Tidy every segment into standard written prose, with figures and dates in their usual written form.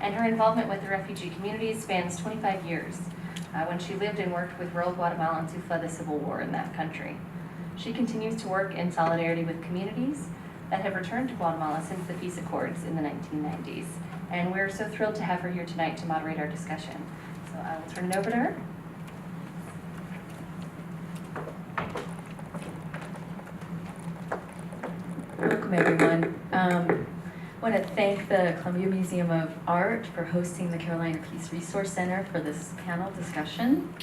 and her involvement with the refugee community spans 25 years, when she lived and worked with rural Guatemalans who fled the civil war in that country. She continues to work in solidarity with communities that have returned to Guatemala since the peace accords in the 1990s. And we're so thrilled to have her here tonight to moderate our discussion. So I will turn it over to her. Welcome, everyone. I want to thank the Columbia Museum of Art for hosting the Carolina Peace Resource Center for this panel discussion.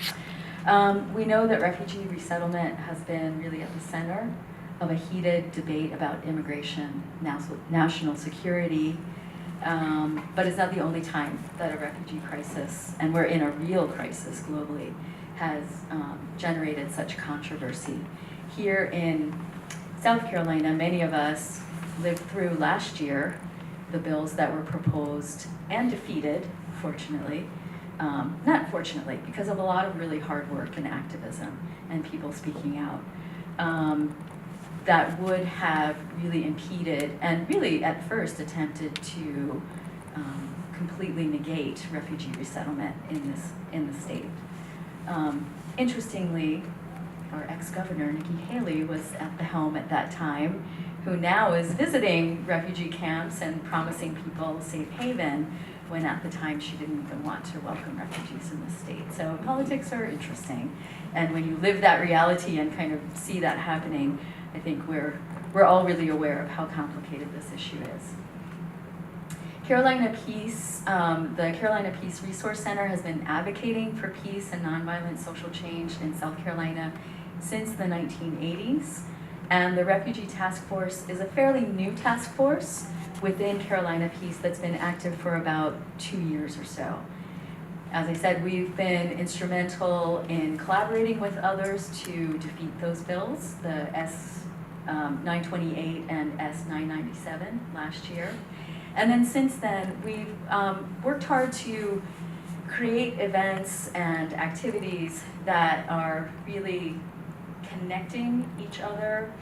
We know that refugee resettlement has been really at the center of a heated debate about immigration, national security, but it's not the only time that a refugee crisis, and we're in a real crisis globally, has generated such controversy. Here in South Carolina, many of us lived through last year the bills that were proposed and defeated, fortunately. Not fortunately, because of a lot of really hard work and activism and people speaking out. That would have really impeded and really at first attempted to completely negate refugee resettlement in the state. Interestingly, our ex-governor, Nikki Haley, was at the helm at that time, who now is visiting refugee camps and promising people safe haven, when at the time she didn't even want to welcome refugees in the state. So politics are interesting. And when you live that reality and kind of see that happening, I think we're all really aware of how complicated this issue is. Carolina Peace, the Carolina Peace Resource Center has been advocating for peace and nonviolent social change in South Carolina since the 1980s. And the Refugee Task Force is a fairly new task force within Carolina Peace that's been active for about 2 years or so. As I said, we've been instrumental in collaborating with others to defeat those bills, the S-928 and S-997 last year. And then since then, we've worked hard to create events and activities that are really connecting each other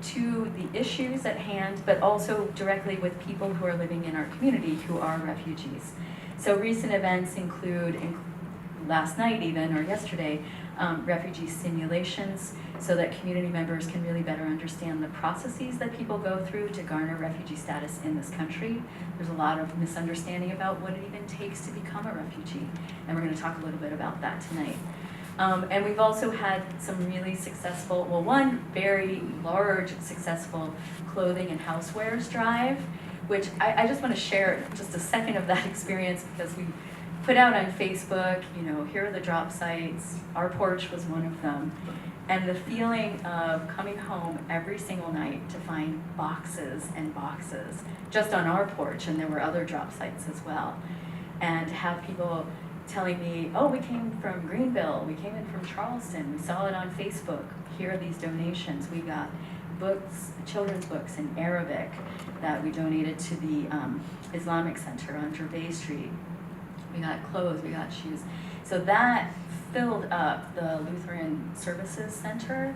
to the issues at hand, but also directly with people who are living in our community who are refugees. So recent events include, last night even, or yesterday, refugee simulations, so that community members can really better understand the processes that people go through to garner refugee status in this country. There's a lot of misunderstanding about what it even takes to become a refugee, and we're going to talk a little bit about that tonight. And we've also had some really successful, well, one very large successful clothing and housewares drive, which I just want to share just a second of that experience, because we put out on Facebook, you know, here are the drop sites. Our porch was one of them. And the feeling of coming home every single night to find boxes and boxes just on our porch, and there were other drop sites as well. And to have people telling me, oh, we came from Greenville, we came in from Charleston, we saw it on Facebook, here are these donations. We got books, children's books in Arabic that we donated to the Islamic Center on Gervais Street. We got clothes, we got shoes. So that filled up the Lutheran Services Center,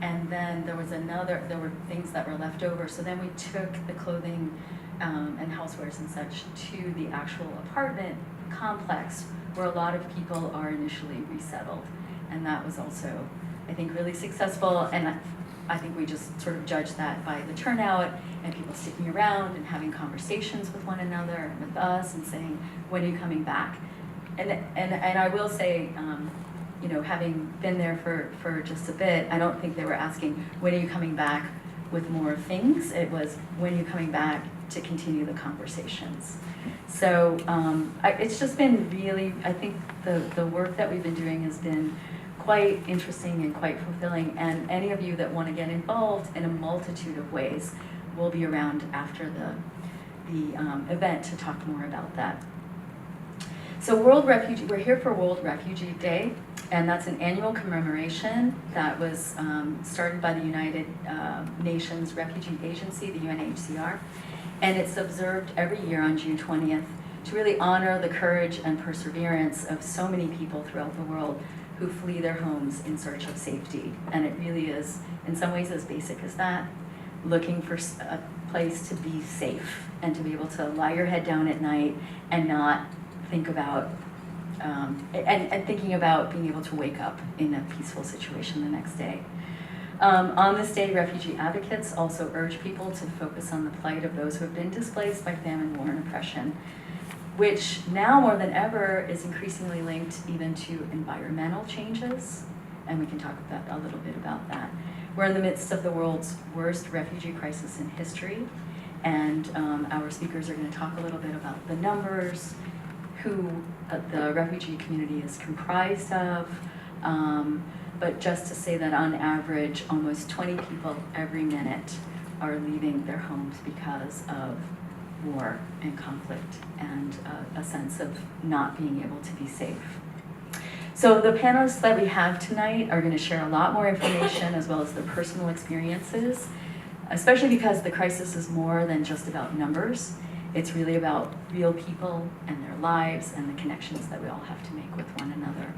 and then there were things that were left over. So then we took the clothing and housewares and such to the actual apartment complex where a lot of people are initially resettled. And that was also, I think, really successful. And I think we just sort of judged that by the turnout and people sticking around and having conversations with one another and with us and saying, when are you coming back? And I will say, you know, having been there for just a bit, I don't think they were asking, when are you coming back with more things? It was, when are you coming back to continue the conversations? So it's just been really, I think the work that we've been doing has been quite interesting and quite fulfilling, and any of you that want to get involved in a multitude of ways will be around after the event to talk more about that. So we're here for World Refugee Day, and that's an annual commemoration that was started by the United Nations Refugee Agency, the UNHCR, and it's observed every year on June 20th to really honor the courage and perseverance of so many people throughout the world who flee their homes in search of safety. And it really is, in some ways, as basic as that. looking for a place to be safe and to be able to lie your head down at night and not think about, and thinking about being able to wake up in a peaceful situation the next day. On this day, refugee advocates also urge people to focus on the plight of those who have been displaced by famine, war, and oppression, which now more than ever is increasingly linked even to environmental changes, and we can talk about a little bit about that. We're in the midst of the world's worst refugee crisis in history, and our speakers are going to talk a little bit about the numbers, who the refugee community is comprised of, but just to say that on average, almost 20 people every minute are leaving their homes because of war and conflict and a sense of not being able to be safe. So the panelists that we have tonight are going to share a lot more information as well as their personal experiences, especially because the crisis is more than just about numbers. It's really about real people and their lives and the connections that we all have to make with one another.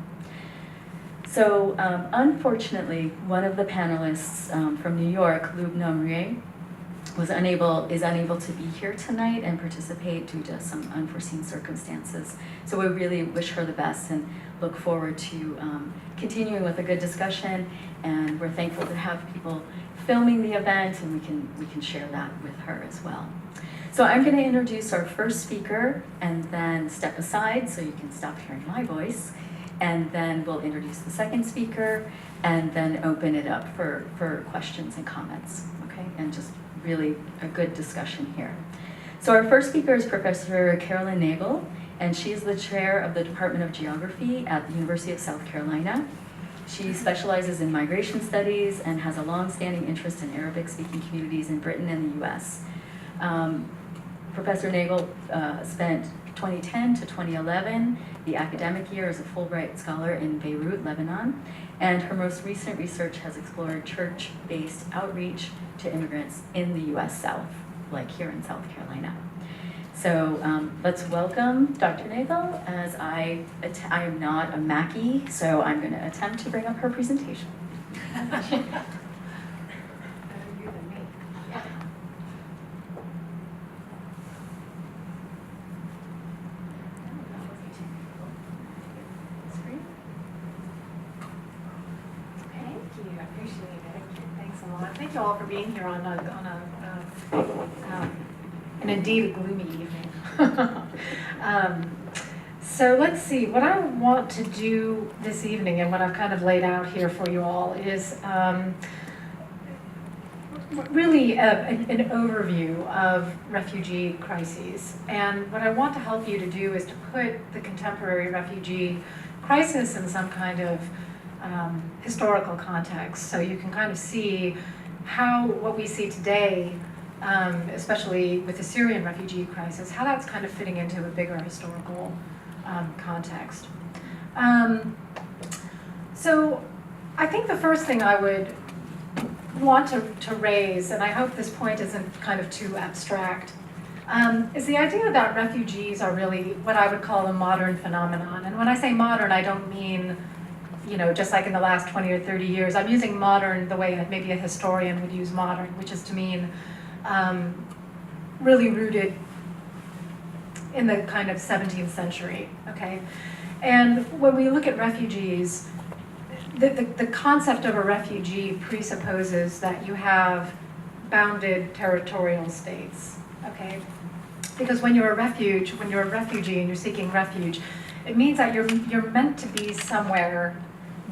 So unfortunately, one of the panelists from New York, Lub Nomrie, is unable to be here tonight and participate due to some unforeseen circumstances. So we really wish her the best and look forward to continuing with a good discussion. And we're thankful to have people filming the event, and we can share that with her as well. So I'm going to introduce our first speaker and then step aside so you can stop hearing my voice. And then we'll introduce the second speaker and then open it up for questions and comments, okay? And just really a good discussion here. So our first speaker is Professor Carolyn Nagel, and she is the chair of the Department of Geography at the University of South Carolina. She specializes in migration studies and has a long-standing interest in Arabic-speaking communities in Britain and the US. Professor Nagel spent 2010 to 2011, the academic year, as a Fulbright scholar in Beirut, Lebanon, and her most recent research has explored church-based outreach to immigrants in the US South, like here in South Carolina. So let's welcome Dr. Nagel, as I am not a Mackie, so I'm going to attempt to bring up her presentation. Thank you all for being here on and indeed a gloomy evening. So let's see, what I want to do this evening and what I've kind of laid out here for you all is really an overview of refugee crises. And what I want to help you to do is to put the contemporary refugee crisis in some kind of historical context, so you can kind of see how what we see today, especially with the Syrian refugee crisis, how that's kind of fitting into a bigger historical context. So I think the first thing I would want to raise, and I hope this point isn't kind of too abstract, is the idea that refugees are really what I would call a modern phenomenon. And when I say modern, I don't mean, you know, just like in the last 20 or 30 years. I'm using modern the way that maybe a historian would use modern, which is to mean really rooted in the kind of 17th century, okay? And when we look at refugees, the concept of a refugee presupposes that you have bounded territorial states, okay? Because when you're a refugee and you're seeking refuge, it means that you're meant to be somewhere,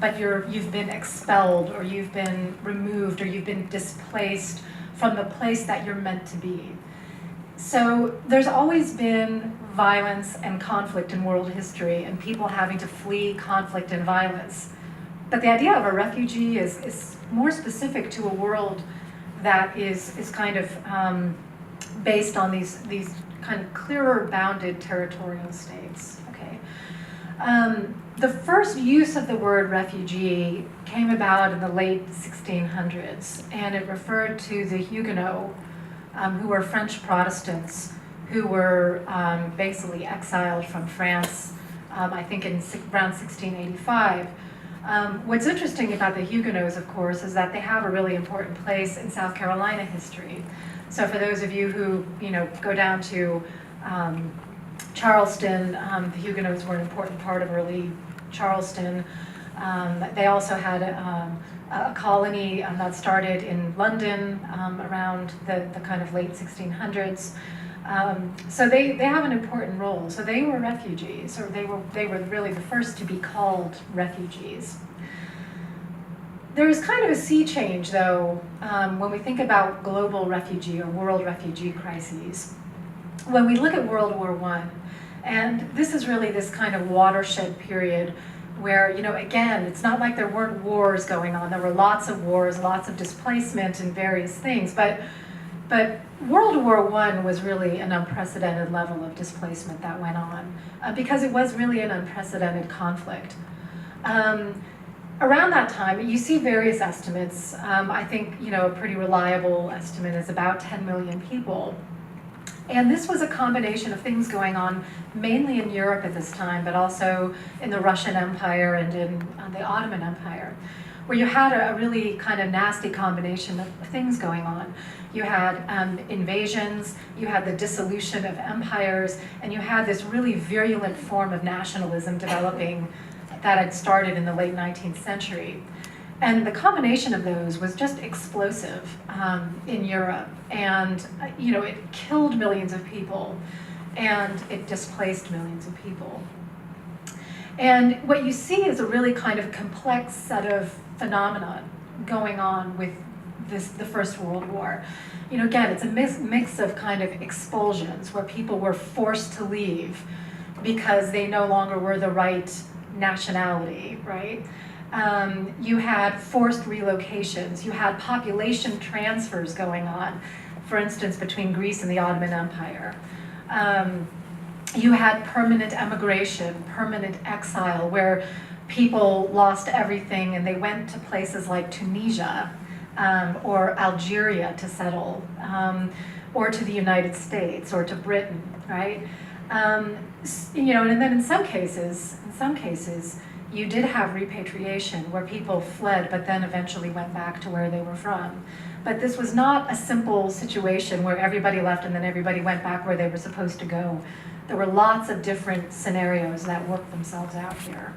but you've been expelled, or you've been removed, or you've been displaced from the place that you're meant to be. So there's always been violence and conflict in world history, and people having to flee conflict and violence. But the idea of a refugee is more specific to a world that is kind of based on these kind of clearer bounded territorial states. Okay. The first use of the word refugee came about in the late 1600s, and it referred to the Huguenots, who were French Protestants, who were basically exiled from France, I think in around 1685. What's interesting about the Huguenots, of course, is that they have a really important place in South Carolina history. So for those of you who, go down to Charleston, the Huguenots were an important part of early Charleston. They also had a colony that started in London around the kind of late 1600s. So they have an important role. So they were refugees, or they were really the first to be called refugees. There is kind of a sea change, though, when we think about global refugee or world refugee crises. When we look at World War I, and this is really this kind of watershed period where, again, it's not like there weren't wars going on. There were lots of wars, lots of displacement and various things, but World War I was really an unprecedented level of displacement that went on because it was really an unprecedented conflict. Around that time, you see various estimates. I think, a pretty reliable estimate is about 10 million people. And this was a combination of things going on mainly in Europe at this time, but also in the Russian Empire and in the Ottoman Empire, where you had a really kind of nasty combination of things going on. You had invasions, you had the dissolution of empires, and you had this really virulent form of nationalism developing that had started in the late 19th century. And the combination of those was just explosive in Europe. And, it killed millions of people and it displaced millions of people. And what you see is a really kind of complex set of phenomena going on with the First World War. Again, it's a mix of kind of expulsions where people were forced to leave because they no longer were the right nationality, right? You had forced relocations, you had population transfers going on, for instance, between Greece and the Ottoman Empire. You had permanent emigration, permanent exile, where people lost everything and they went to places like Tunisia or Algeria to settle, or to the United States or to Britain, right? And then in some cases, you did have repatriation where people fled but then eventually went back to where they were from. But this was not a simple situation where everybody left and then everybody went back where they were supposed to go. There were lots of different scenarios that worked themselves out here.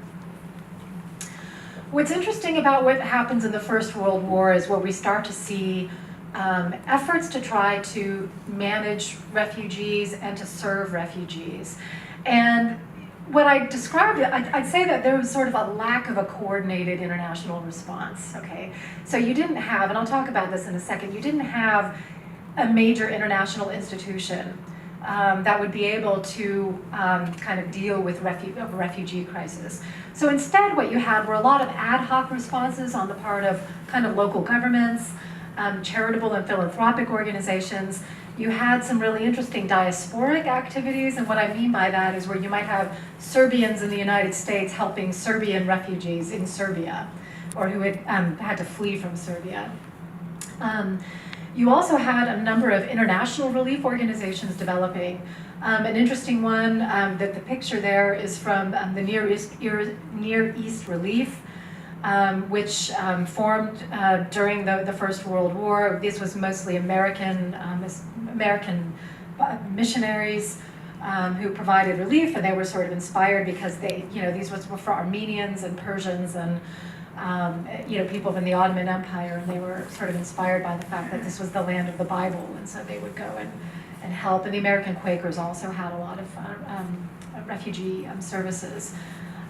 What's interesting about what happens in the First World War is where we start to see efforts to try to manage refugees and to serve refugees. And what I described, I'd say that there was sort of a lack of a coordinated international response, okay? So you didn't have, and I'll talk about this in a second, you didn't have a major international institution that would be able to kind of deal with a refugee crisis. So instead what you had were a lot of ad hoc responses on the part of kind of local governments, charitable and philanthropic organizations. You had some really interesting diasporic activities, and what I mean by that is where you might have Serbians in the United States helping Serbian refugees in Serbia, or who had to flee from Serbia. You also had a number of international relief organizations developing. An interesting one, that the picture there is from the Near East Relief, which formed during the First World War. This was mostly American missionaries who provided relief, and they were sort of inspired because these were for Armenians and Persians and people from the Ottoman Empire, and they were sort of inspired by the fact that this was the land of the Bible, and so they would go and help. And the American Quakers also had a lot of refugee services.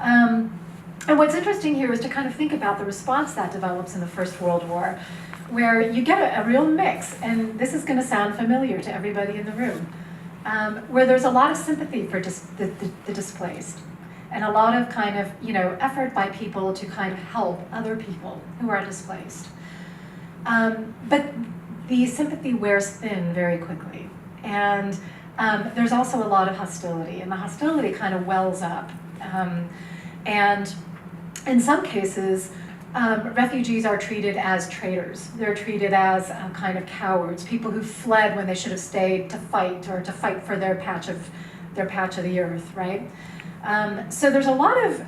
And what's interesting here is to kind of think about the response that develops in the First World War, where you get a real mix, and this is going to sound familiar to everybody in the room, where there's a lot of sympathy for the displaced, and a lot of kind of effort by people to kind of help other people who are displaced. But the sympathy wears thin very quickly, and there's also a lot of hostility, and the hostility kind of wells up. And in some cases, refugees are treated as traitors. They're treated as kind of cowards, people who fled when they should have stayed to fight, or to fight for their patch of the earth, right? So there's a lot of,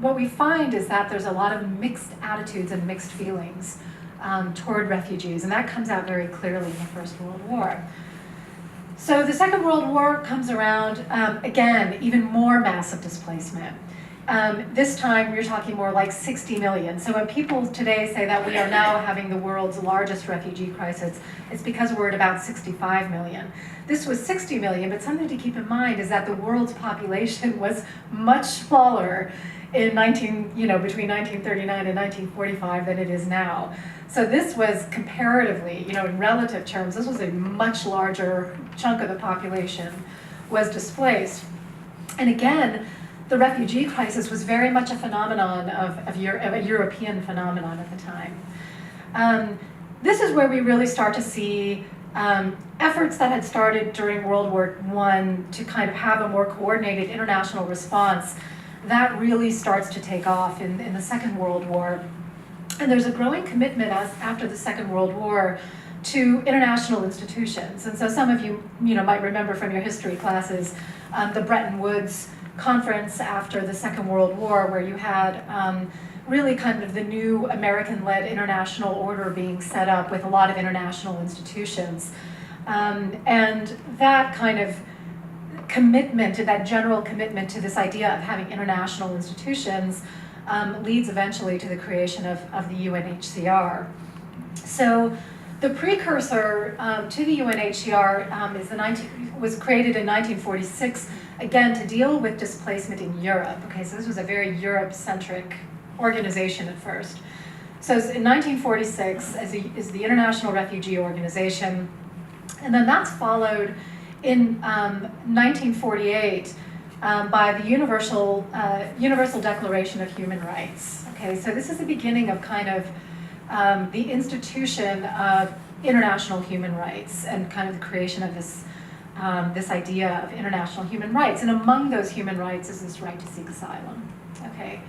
what we find is that there's a lot of mixed attitudes and mixed feelings toward refugees, and that comes out very clearly in the First World War. So the Second World War comes around, again, even more massive displacement. This time we're talking more like 60 million. So when people today say that we are now having the world's largest refugee crisis, it's because we're at about 65 million. This was 60 million, but something to keep in mind is that the world's population was much smaller in between 1939 and 1945 than it is now. So this was comparatively, in relative terms, this was a much larger chunk of the population was displaced. And again, the refugee crisis was very much a phenomenon of a European phenomenon at the time. This is where we really start to see efforts that had started during World War I to kind of have a more coordinated international response. That really starts to take off in the Second World War. And there's a growing commitment after the Second World War to international institutions. And so some of you, might remember from your history classes the Bretton Woods conference after the Second World War, where you had really kind of the new American-led international order being set up with a lot of international institutions. And that kind of commitment, that general commitment to this idea of having international institutions leads eventually to the creation of the UNHCR. So the precursor to the UNHCR was created in 1946, again, to deal with displacement in Europe. Okay, so this was a very Europe-centric organization at first. So in 1946 is the International Refugee Organization, and then that's followed in 1948 by the Universal Declaration of Human Rights. Okay, so this is the beginning of kind of the institution of international human rights and kind of the creation of this idea of international human rights. And among those human rights is this right to seek asylum. Okay.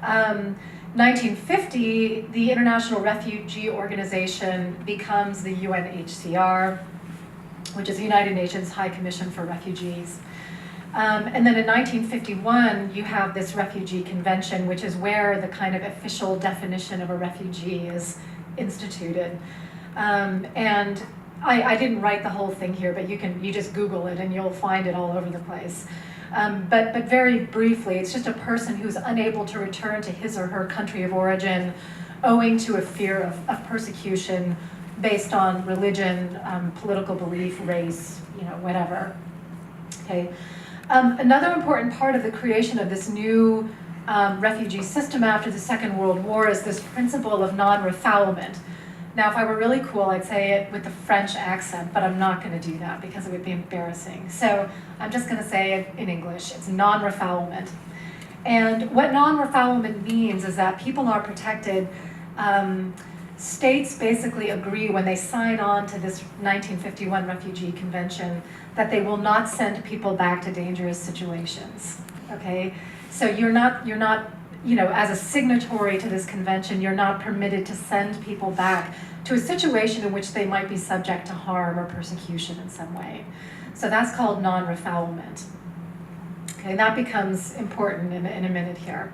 1950, the International Refugee Organization becomes the UNHCR, which is the United Nations High Commission for Refugees. And then in 1951, you have this Refugee Convention, which is where the kind of official definition of a refugee is instituted. And I didn't write the whole thing here, but you just Google it and you'll find it all over the place. But very briefly, it's just a person who's unable to return to his or her country of origin owing to a fear of persecution based on religion, political belief, race, whatever. Okay. Another important part of the creation of this new refugee system after the Second World War is this principle of non-refoulement. Now, if I were really cool, I'd say it with the French accent, but I'm not going to do that because it would be embarrassing. So I'm just going to say it in English. It's non-refoulement. And what non-refoulement means is that people are protected. States basically agree when they sign on to this 1951 Refugee Convention that they will not send people back to dangerous situations. Okay, so you're not, as a signatory to this convention, you're not permitted to send people back to a situation in which they might be subject to harm or persecution in some way. So that's called non-refoulement. Okay, that becomes important in a minute here.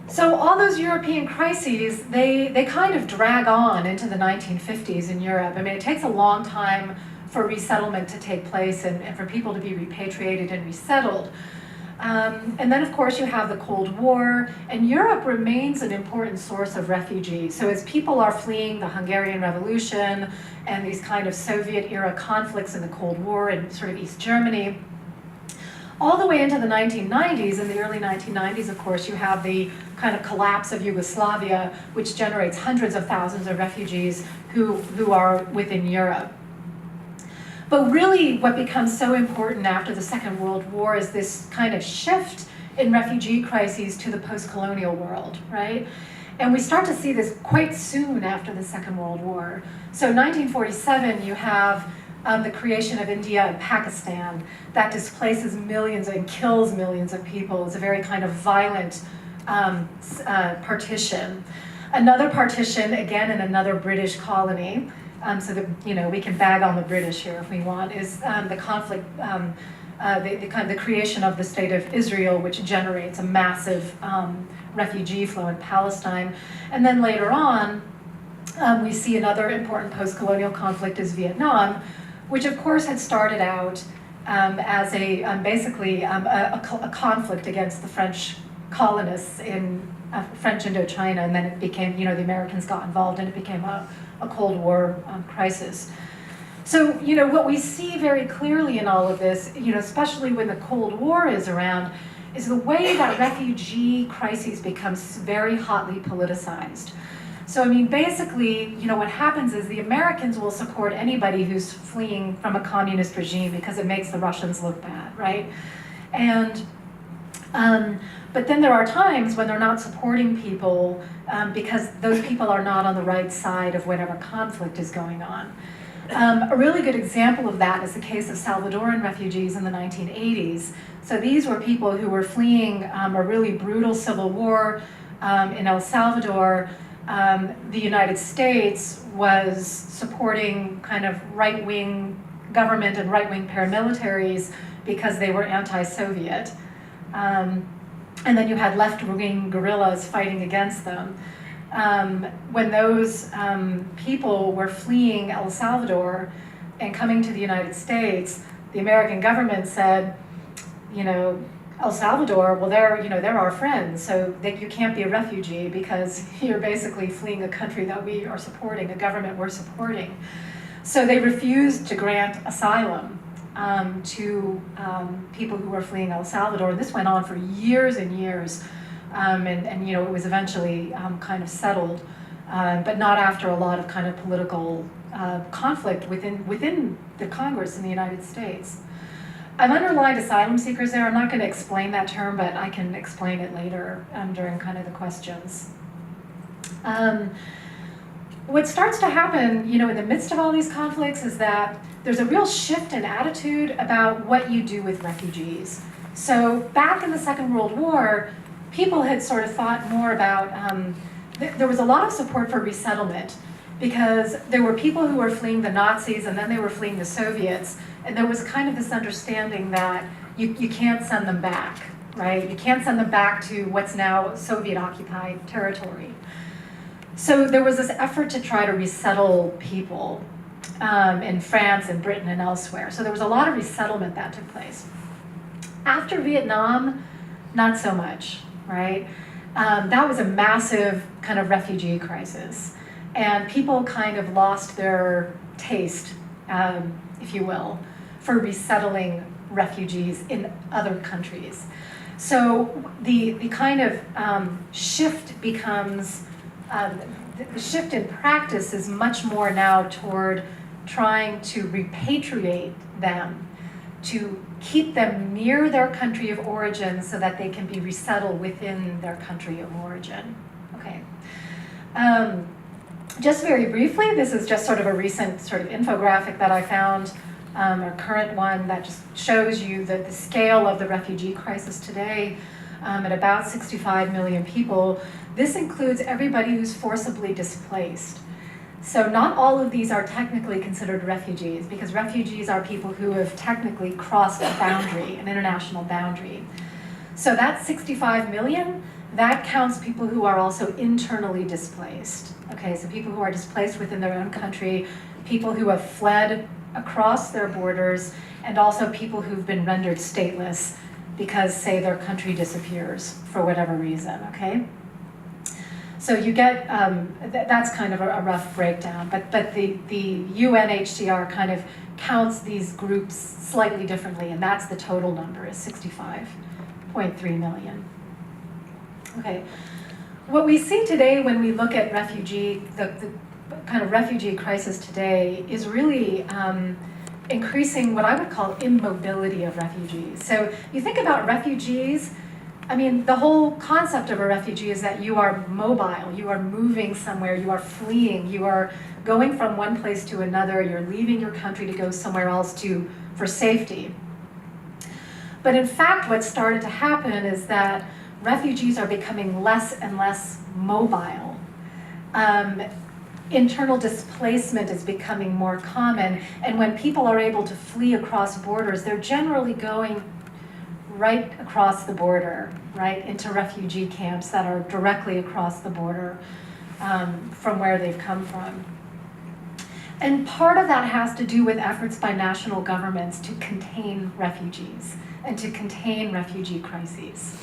So all those European crises, they kind of drag on into the 1950s in Europe. I mean, it takes a long time for resettlement to take place and for people to be repatriated and resettled. And then, of course, you have the Cold War, and Europe remains an important source of refugees. So as people are fleeing the Hungarian Revolution and these kind of Soviet-era conflicts in the Cold War in sort of East Germany, all the way into the 1990s, in the early 1990s, of course, you have the kind of collapse of Yugoslavia, which generates hundreds of thousands of refugees who are within Europe. But really, what becomes so important after the Second World War is this kind of shift in refugee crises to the post-colonial world, right? And we start to see this quite soon after the Second World War. So 1947, you have the creation of India and Pakistan that displaces millions and kills millions of people. It's a very kind of violent partition. Another partition, again in another British colony, so that we can bag on the British here if we want, is the conflict the creation of the state of Israel, which generates a massive refugee flow in Palestine. And then later on, we see another important post-colonial conflict is Vietnam, which of course had started out as basically a conflict against the French colonists in French Indochina, and then it became, the Americans got involved and it became a Cold War crisis. So, what we see very clearly in all of this, especially when the Cold War is around, is the way that refugee crises becomes very hotly politicized. So, basically, what happens is the Americans will support anybody who's fleeing from a communist regime because it makes the Russians look bad, right? And, but then there are times when they're not supporting people because those people are not on the right side of whatever conflict is going on. A really good example of that is the case of Salvadoran refugees in the 1980s. So these were people who were fleeing a really brutal civil war in El Salvador. The United States was supporting kind of right-wing government and right-wing paramilitaries because they were anti-Soviet. And then you had left-wing guerrillas fighting against them. When those people were fleeing El Salvador and coming to the United States, the American government said, El Salvador, well, they're our friends, so you can't be a refugee because you're basically fleeing a country that we are supporting, a government we're supporting. So they refused to grant asylum to people who were fleeing El Salvador. And this went on for years and years, and it was eventually kind of settled, but not after a lot of kind of political conflict within the Congress in the United States. I've underlined asylum seekers there. I'm not going to explain that term, but I can explain it later during kind of the questions. What starts to happen, in the midst of all these conflicts is that there's a real shift in attitude about what you do with refugees. So back in the Second World War, people had sort of thought more about, there was a lot of support for resettlement because there were people who were fleeing the Nazis and then they were fleeing the Soviets. And there was kind of this understanding that you can't send them back, right? You can't send them back to what's now Soviet-occupied territory. So there was this effort to try to resettle people in France and Britain and elsewhere. So there was a lot of resettlement that took place. After Vietnam, not so much, right? That was a massive kind of refugee crisis. And people kind of lost their taste, if you will, for resettling refugees in other countries. So the kind of shift becomes, the shift in practice is much more now toward trying to repatriate them, to keep them near their country of origin so that they can be resettled within their country of origin. Okay. Just very briefly, this is just sort of a recent sort of infographic that I found, a current one that just shows you the scale of the refugee crisis today at about 65 million people. This includes everybody who's forcibly displaced. So not all of these are technically considered refugees because refugees are people who have technically crossed a boundary, an international boundary. So that 65 million, that counts people who are also internally displaced. Okay, so people who are displaced within their own country, people who have fled across their borders, and also people who've been rendered stateless because, say, their country disappears for whatever reason, okay? So you get, that's kind of a rough breakdown, but the UNHCR kind of counts these groups slightly differently, and that's the total number, is 65.3 million. Okay, what we see today when we look at refugee, the kind of refugee crisis today is really increasing what I would call immobility of refugees. So you think about refugees, the whole concept of a refugee is that you are mobile, you are moving somewhere, you are fleeing, you are going from one place to another, you're leaving your country to go somewhere else for safety. But in fact, what started to happen is that refugees are becoming less and less mobile. internal displacement is becoming more common, and when people are able to flee across borders, they're generally going right across the border, right, into refugee camps that are directly across the border from where they've come from. And part of that has to do with efforts by national governments to contain refugees and to contain refugee crises.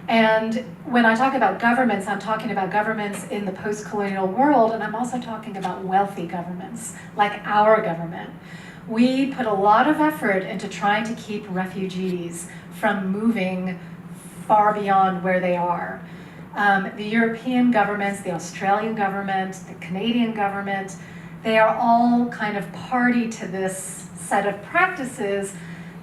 And when I talk about governments, I'm talking about governments in the post-colonial world, and I'm also talking about wealthy governments, like our government. We put a lot of effort into trying to keep refugees from moving far beyond where they are. The European governments, the Australian government, the Canadian government, they are all kind of party to this set of practices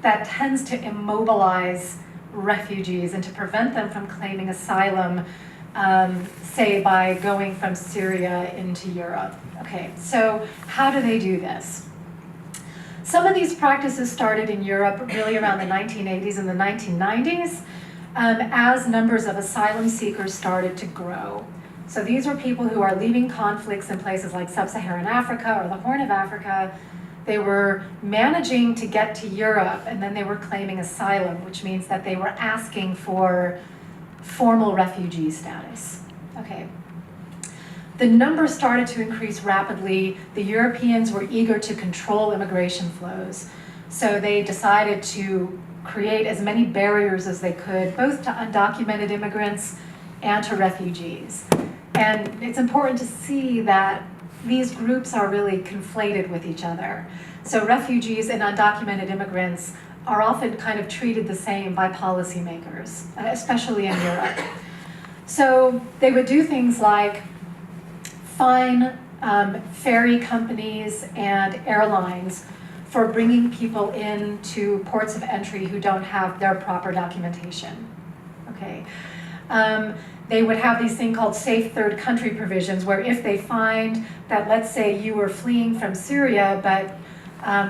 that tends to immobilize refugees and to prevent them from claiming asylum, say by going from Syria into Europe. Okay, so how do they do this? Some of these practices started in Europe really around the 1980s and the 1990s as numbers of asylum seekers started to grow. So these were people who are leaving conflicts in places like sub-Saharan Africa or the Horn of Africa. They were managing to get to Europe, and then they were claiming asylum, which means that they were asking for formal refugee status. Okay. The numbers started to increase rapidly. The Europeans were eager to control immigration flows, so they decided to create as many barriers as they could, both to undocumented immigrants and to refugees. And it's important to see that these groups are really conflated with each other. So refugees and undocumented immigrants are often kind of treated the same by policymakers, especially in Europe. So they would do things like fine ferry companies and airlines for bringing people into ports of entry who don't have their proper documentation. Okay. They would have these things called safe third country provisions, where if they find that, let's say you were fleeing from Syria, but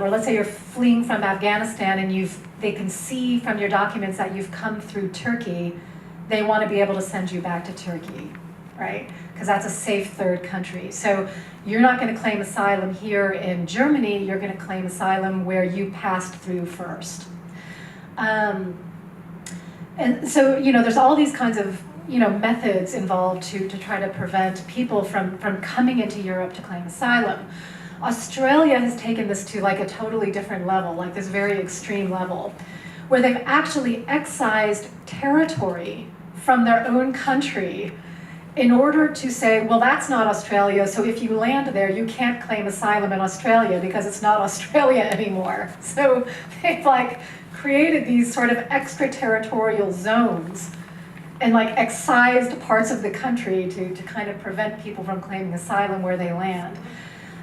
or let's say you're fleeing from Afghanistan and they can see from your documents that you've come through Turkey, they want to be able to send you back to Turkey, right? Because that's a safe third country. So you're not going to claim asylum here in Germany, you're going to claim asylum where you passed through first. And so, there's all these kinds of methods involved to try to prevent people from coming into Europe to claim asylum. Australia has taken this to like a totally different level, like this very extreme level, where they've actually excised territory from their own country in order to say, well, that's not Australia, so if you land there, you can't claim asylum in Australia because it's not Australia anymore. So they've like created these sort of extraterritorial zones and like excised parts of the country to kind of prevent people from claiming asylum where they land.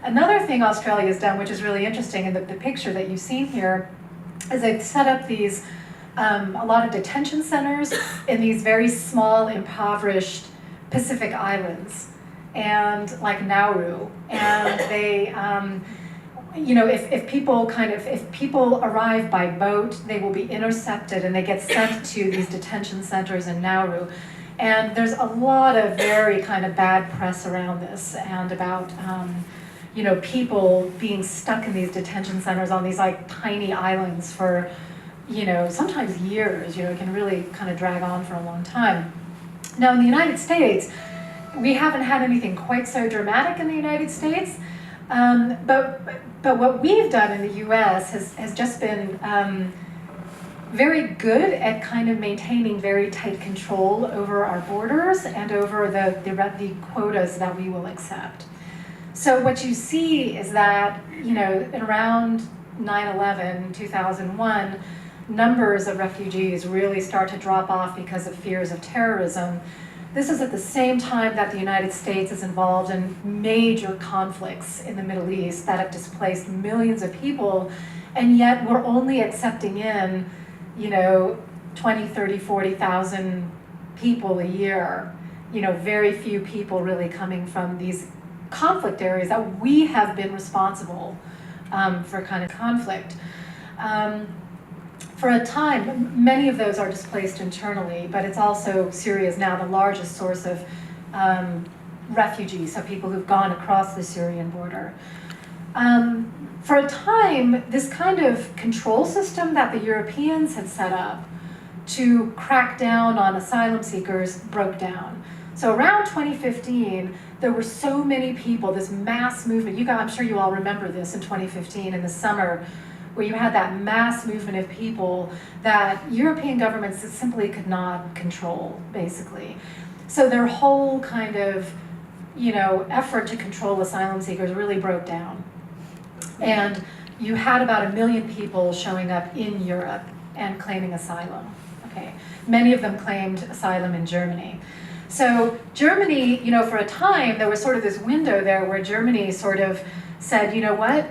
Another thing Australia has done, which is really interesting, in the picture that you've seen here, is they've set up these, a lot of detention centers in these very small, impoverished Pacific islands, and like Nauru. And they, if people arrive by boat, they will be intercepted and they get sent to these detention centers in Nauru. And there's a lot of very kind of bad press around this and about, people being stuck in these detention centers on these like tiny islands for, sometimes years. It can really kind of drag on for a long time. Now in the United States, we haven't had anything quite so dramatic in the United States, but what we've done in the US has just been very good at kind of maintaining very tight control over our borders and over the quotas that we will accept. So what you see is that, around 9/11, 2001, numbers of refugees really start to drop off because of fears of terrorism. This is at the same time that the United States is involved in major conflicts in the Middle East that have displaced millions of people, and yet we're only accepting in, 20, 30, 40,000 people a year. Very few people really coming from these conflict areas that we have been responsible for kind of conflict. For a time, many of those are displaced internally, but it's also, Syria is now the largest source of, refugees, so people who've gone across the Syrian border. For a time, this kind of control system that the Europeans had set up to crack down on asylum seekers broke down. So around 2015, there were so many people, this mass movement. I'm sure you all remember this in 2015 in the summer, where you had that mass movement of people that European governments simply could not control, basically. So their whole kind of, effort to control asylum seekers really broke down. And you had about 1 million people showing up in Europe and claiming asylum. Okay, many of them claimed asylum in Germany. So Germany, for a time, there was sort of this window there where Germany sort of said, you know what,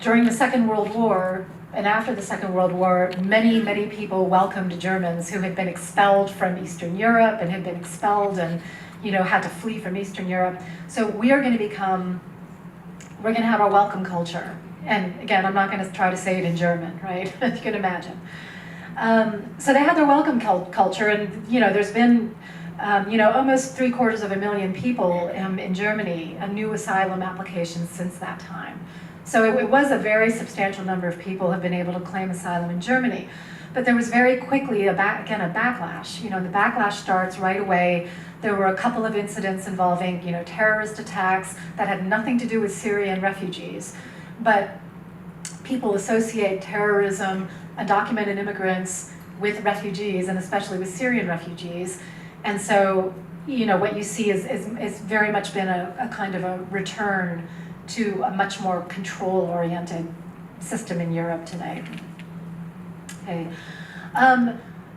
during the Second World War and after the Second World War, many, many people welcomed Germans who had been expelled from Eastern Europe and had been expelled and, had to flee from Eastern Europe. So we're going to have our welcome culture. And again, I'm not going to try to say it in German, right? You can imagine. So they had their welcome culture, and there's been almost 750,000 people in Germany, new asylum applications since that time. So it was a very substantial number of people have been able to claim asylum in Germany. But there was very quickly a backlash. The backlash starts right away. There were a couple of incidents involving terrorist attacks that had nothing to do with Syrian refugees, but people associate terrorism, undocumented immigrants with refugees, and especially with Syrian refugees. And so, what you see is very much been a kind of a return to a much more control-oriented system in Europe today. Okay.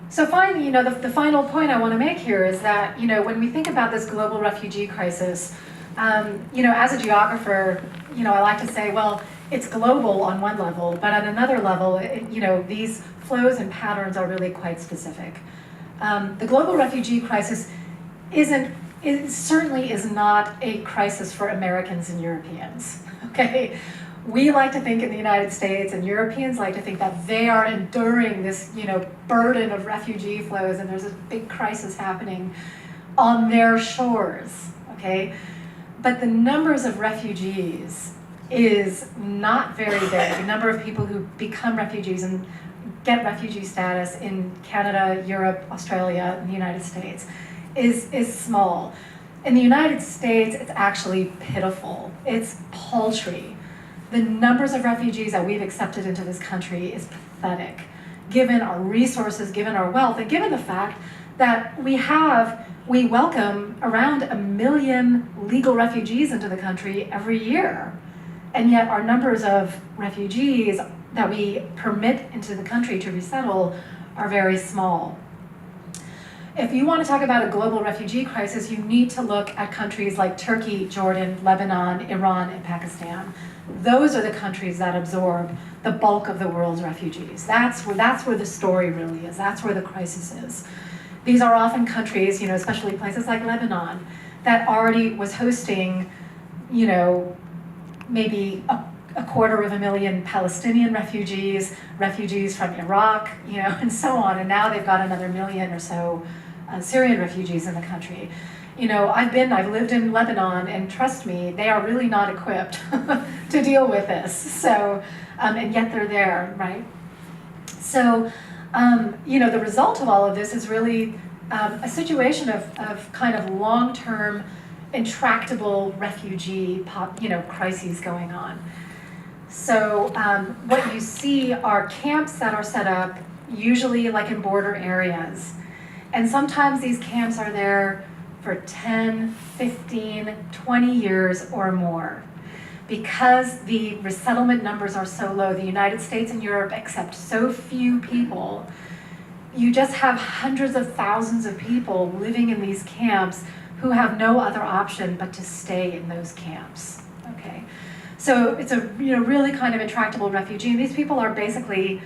So finally, the final point I want to make here is that, when we think about this global refugee crisis, as a geographer, I like to say, well, it's global on one level, but on another level, these flows and patterns are really quite specific. The global refugee crisis certainly is not a crisis for Americans and Europeans, okay? We like to think in the United States, and Europeans like to think that they are enduring this, burden of refugee flows, and there's a big crisis happening on their shores, okay? But the numbers of refugees is not very big. The number of people who become refugees and get refugee status in Canada, Europe, Australia, and the United States is small. In the United States, it's actually pitiful. It's paltry. The numbers of refugees that we've accepted into this country is pathetic, given our resources, given our wealth, and given the fact that we welcome around 1 million legal refugees into the country every year. And yet our numbers of refugees that we permit into the country to resettle are very small. If you want to talk about a global refugee crisis, you need to look at countries like Turkey, Jordan, Lebanon, Iran, and Pakistan. Those are the countries that absorb the bulk of the world's refugees. That's where the story really is. That's where the crisis is. These are often countries, especially places like Lebanon, that already was hosting, maybe a 250,000 Palestinian refugees from Iraq, and so on. And now they've got another 1 million or so Syrian refugees in the country. I've lived in Lebanon, and trust me, they are really not equipped to deal with this. So, and yet they're there, right? So, the result of all of this is really a situation of kind of long-term, intractable refugee crises going on. So what you see are camps that are set up, usually like in border areas. And sometimes these camps are there for 10, 15, 20 years or more. Because the resettlement numbers are so low, the United States and Europe accept so few people, you just have hundreds of thousands of people living in these camps who have no other option but to stay in those camps, okay? So it's a really kind of intractable refugee. And these people are basically,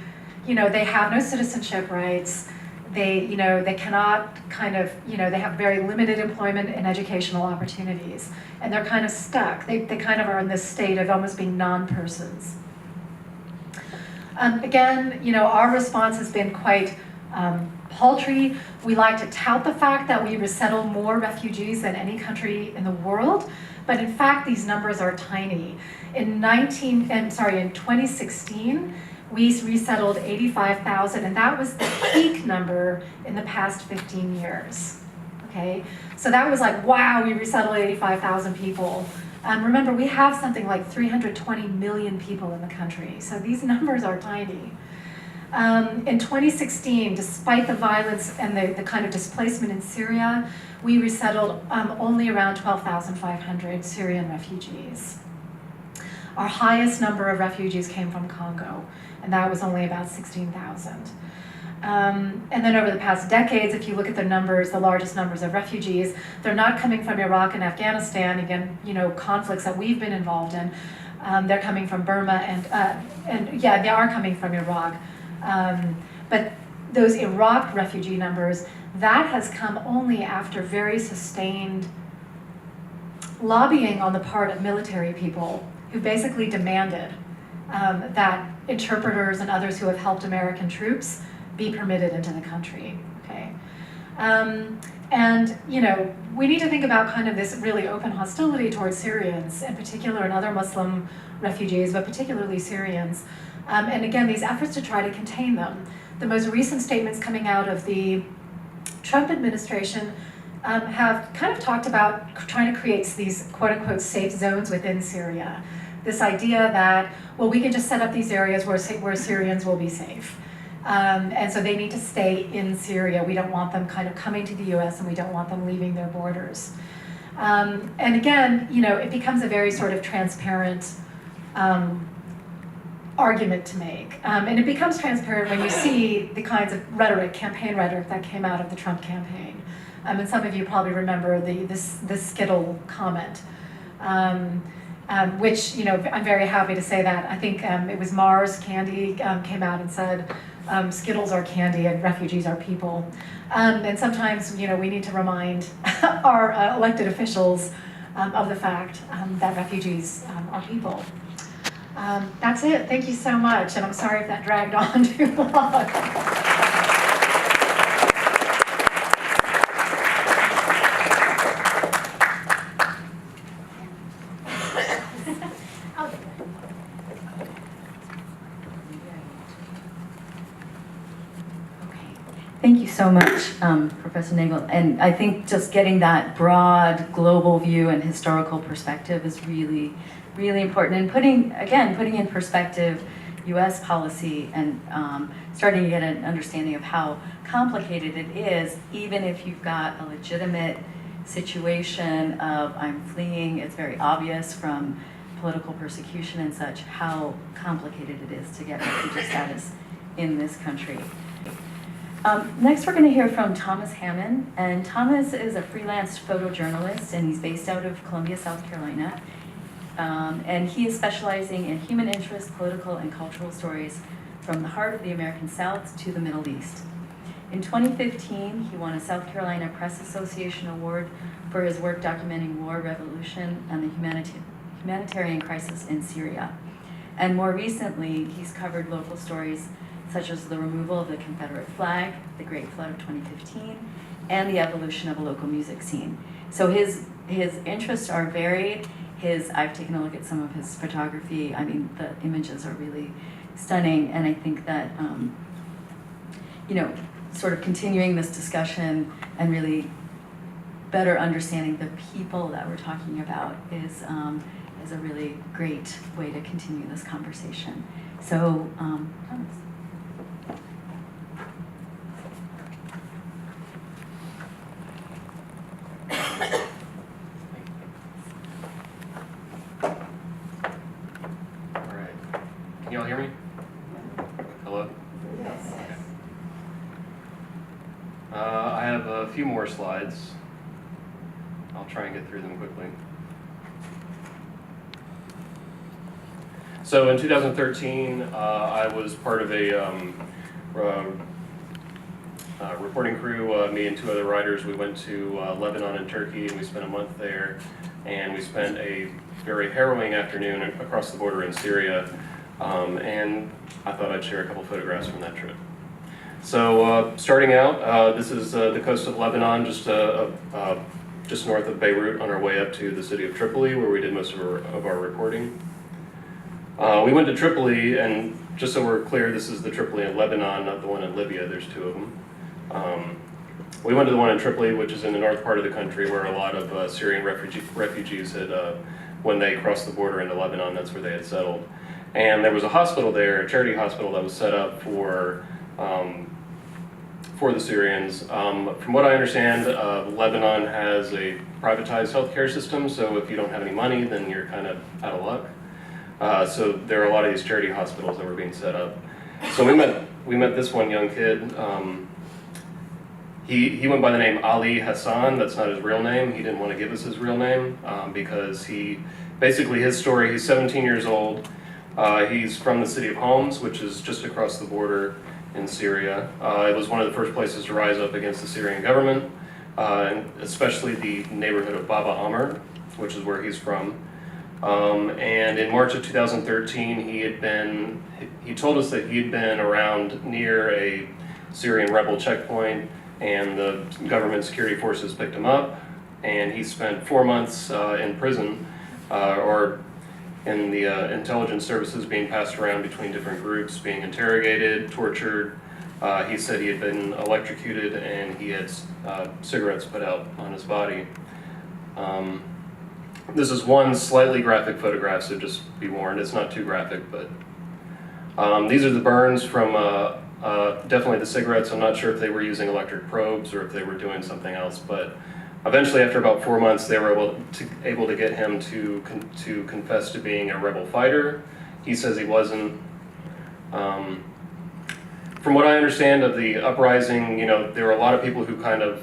they have no citizenship rights. They cannot they have very limited employment and educational opportunities. And they're kind of stuck. They kind of are in this state of almost being non-persons. Again, our response has been quite paltry. We like to tout the fact that we resettle more refugees than any country in the world, but in fact, these numbers are tiny. In 2016, we resettled 85,000, and that was the peak number in the past 15 years. Okay, so that was like, wow, we resettled 85,000 people. Remember, we have something like 320 million people in the country, so these numbers are tiny. In 2016, despite the violence and the kind of displacement in Syria, we resettled only around 12,500 Syrian refugees. Our highest number of refugees came from Congo, and that was only about 16,000. And then over the past decades, if you look at the numbers, the largest numbers of refugees, they're not coming from Iraq and Afghanistan, again, conflicts that we've been involved in. They're coming from Burma and yeah, they are coming from Iraq. But those Iraq refugee numbers, that has come only after very sustained lobbying on the part of military people who basically demanded that interpreters and others who have helped American troops be permitted into the country, okay? And, we need to think about kind of this really open hostility towards Syrians in particular and other Muslim refugees, but particularly Syrians. And again, these efforts to try to contain them. The most recent statements coming out of the Trump administration have kind of talked about trying to create these quote unquote safe zones within Syria. This idea that, well, we can just set up these areas where Syrians will be safe. And so they need to stay in Syria. We don't want them kind of coming to the US, and we don't want them leaving their borders. And again, it becomes a very sort of transparent argument to make. And it becomes transparent when you see the kinds of campaign rhetoric that came out of the Trump campaign. And some of you probably remember the Skittle comment, which, I'm very happy to say that. I think it was Mars Candy came out and said, Skittles are candy and refugees are people. And sometimes, we need to remind our elected officials of the fact that refugees are people. That's it. Thank you so much. And I'm sorry if that dragged on too long. Thank you so much, Professor Nagel. And I think just getting that broad global view and historical perspective is really, really important. And putting in perspective US policy and starting to get an understanding of how complicated it is, even if you've got a legitimate situation of I'm fleeing, it's very obvious from political persecution and such, how complicated it is to get refugee status in this country. Next, we're going to hear from Thomas Hammond, and Thomas is a freelance photojournalist, and he's based out of Columbia, South Carolina, and he is specializing in human interest, political, and cultural stories from the heart of the American South to the Middle East. In 2015, he won a South Carolina Press Association Award for his work documenting war, revolution, and the humanitarian crisis in Syria. And more recently, he's covered local stories such as the removal of the Confederate flag, the Great Flood of 2015, and the evolution of a local music scene. So his interests are varied. I've taken a look at some of his photography. I mean, the images are really stunning, and I think that, sort of continuing this discussion and really better understanding the people that we're talking about is a really great way to continue this conversation. So, Thomas. Can you all hear me? Hello? Yes. Okay. I have a few more slides. I'll try and get through them quickly. So in 2013, I was part of a reporting crew. Me and two other writers, we went to Lebanon and Turkey, and we spent a month there. And we spent a very harrowing afternoon across the border in Syria. And I thought I'd share a couple photographs from that trip. So starting out, this is the coast of Lebanon, just north of Beirut on our way up to the city of Tripoli, where we did most of our reporting. We went to Tripoli, and just so we're clear, this is the Tripoli in Lebanon, not the one in Libya. There's two of them. We went to the one in Tripoli, which is in the north part of the country, where a lot of Syrian refugees had, when they crossed the border into Lebanon, that's where they had settled. And there was a hospital there, a charity hospital that was set up for the Syrians. From what I understand, Lebanon has a privatized healthcare system, so if you don't have any money, then you're kind of out of luck. So there are a lot of these charity hospitals that were being set up. So we met this one young kid. He went by the name Ali Hassan. That's not his real name. He didn't want to give us his real name because basically his story, he's 17 years old. He's from the city of Homs, which is just across the border in Syria. It was one of the first places to rise up against the Syrian government, and especially the neighborhood of Baba Amr, which is where he's from. And in March of 2013, he told us that he had been around near a Syrian rebel checkpoint, and the government security forces picked him up, and he spent 4 months in prison, or in the intelligence services, being passed around between different groups, being interrogated, tortured. He said he had been electrocuted, and he had cigarettes put out on his body. This is one slightly graphic photograph, so just be warned, it's not too graphic, but these are the burns from definitely the cigarettes. I'm not sure if they were using electric probes or if they were doing something else, but eventually after about 4 months they were able to get him to confess to being a rebel fighter. He says he wasn't. From what I understand of the uprising, there were a lot of people who kind of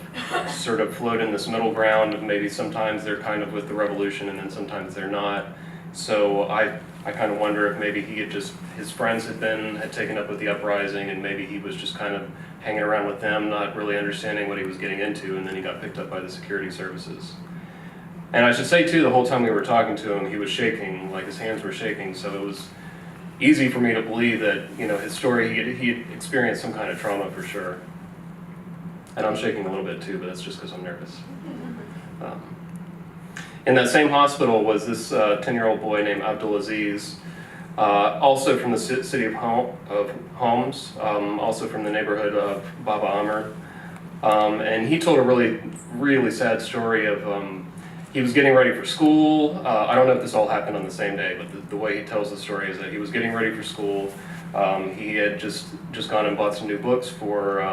sort of float in this middle ground of maybe sometimes they're kind of with the revolution and then sometimes they're not. So I kind of wonder if maybe his friends had taken up with the uprising, and maybe he was just kind of hanging around with them, not really understanding what he was getting into, and then he got picked up by the security services. And I should say too, the whole time we were talking to him, he was shaking, like his hands were shaking, so it was easy for me to believe that, his story, he had experienced some kind of trauma for sure. And I'm shaking a little bit too, but that's just because I'm nervous. In that same hospital was this 10-year-old boy named Abdulaziz, also from the city of Homs, also from the neighborhood of Baba Amr. And he told a really, really sad story of, he was getting ready for school. I don't know if this all happened on the same day, but the way he tells the story is that he was getting ready for school. He had just gone and bought some new books for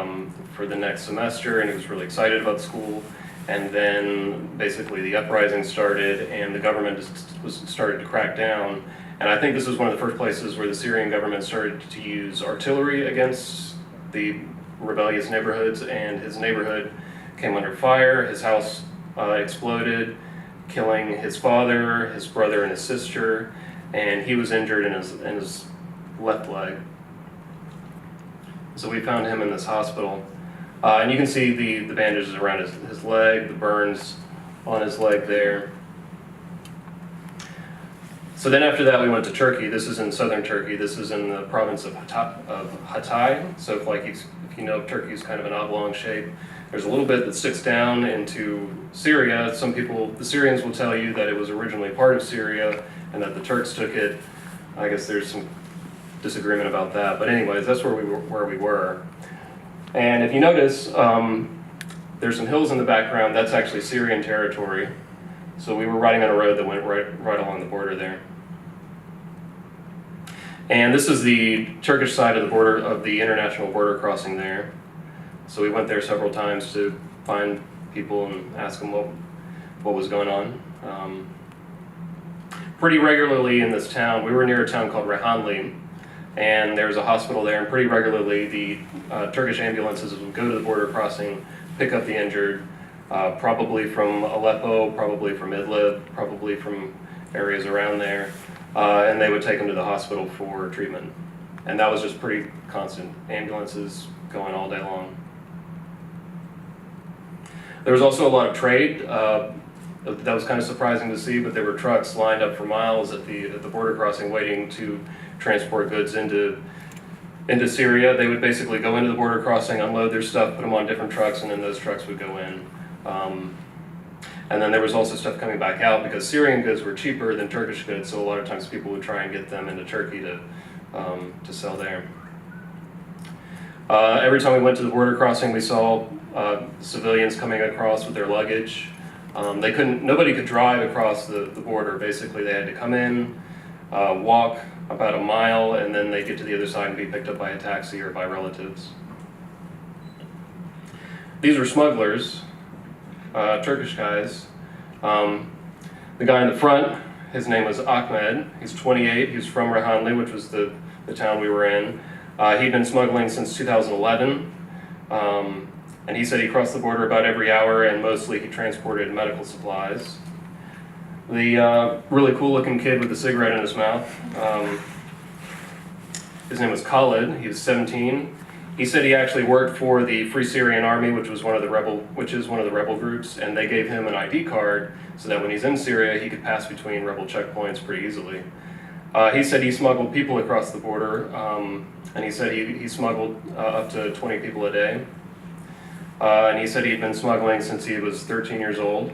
the next semester, and he was really excited about school. And then basically the uprising started, and the government started to crack down. And I think this was one of the first places where the Syrian government started to use artillery against the rebellious neighborhoods, and his neighborhood came under fire. His house exploded, killing his father, his brother, and his sister, and he was injured in his left leg. So we found him in this hospital. And you can see the bandages around his leg, the burns on his leg there. So then after that we went to Turkey. This is in southern Turkey. This is in the province of Hatay. So if you know, Turkey is kind of an oblong shape. There's a little bit that sticks down into Syria. The Syrians will tell you that it was originally part of Syria and that the Turks took it. I guess there's some disagreement about that. But anyways, that's where we were. And if you notice, there's some hills in the background. That's actually Syrian territory. So we were riding on a road that went right along the border there. And this is the Turkish side of the border, of the international border crossing there. So we went there several times to find people and ask them what was going on. Pretty regularly in this town, we were near a town called Rehanli, and there was a hospital there, and pretty regularly the Turkish ambulances would go to the border crossing, pick up the injured, probably from Aleppo, probably from Idlib, probably from areas around there, and they would take them to the hospital for treatment. And that was just pretty constant, ambulances going all day long. There was also a lot of trade. That was kind of surprising to see, but there were trucks lined up for miles at the border crossing waiting to transport goods into into Syria. They would basically go into the border crossing, unload their stuff, put them on different trucks, and then those trucks would go in. And then there was also stuff coming back out because Syrian goods were cheaper than Turkish goods, so a lot of times people would try and get them into Turkey to sell there. Every time we went to the border crossing, we saw civilians coming across with their luggage. Nobody could drive across the border. Basically, they had to come in, walk about a mile, and then they'd get to the other side and be picked up by a taxi or by relatives. These were smugglers, Turkish guys. The guy in the front, his name was Ahmed. He's 28. He was from Rahanli, which was the town we were in. He'd been smuggling since 2011. And he said he crossed the border about every hour, and mostly he transported medical supplies. The really cool-looking kid with the cigarette in his mouth, his name was Khalid. He was 17. He said he actually worked for the Free Syrian Army, which is one of the rebel groups, and they gave him an ID card so that when he's in Syria, he could pass between rebel checkpoints pretty easily. He said he smuggled people across the border, and he said he smuggled up to 20 people a day. And he said he'd been smuggling since he was 13 years old.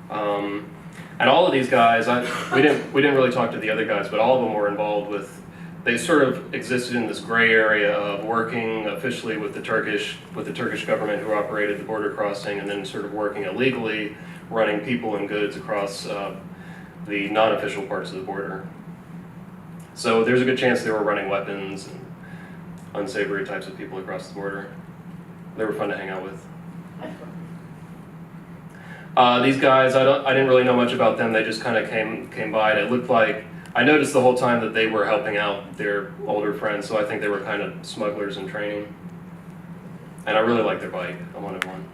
And all of these guys, we didn't really talk to the other guys, but all of them were involved with. They sort of existed in this gray area of working officially with the Turkish government who operated the border crossing, and then sort of working illegally, running people and goods across the non-official parts of the border. So there's a good chance they were running weapons and unsavory types of people across the border. They were fun to hang out with. These guys, I didn't really know much about them. They just kind of came by, and it looked like, I noticed the whole time that they were helping out their older friends, so I think they were kind of smugglers in training. And I really like their bike. I wanted one.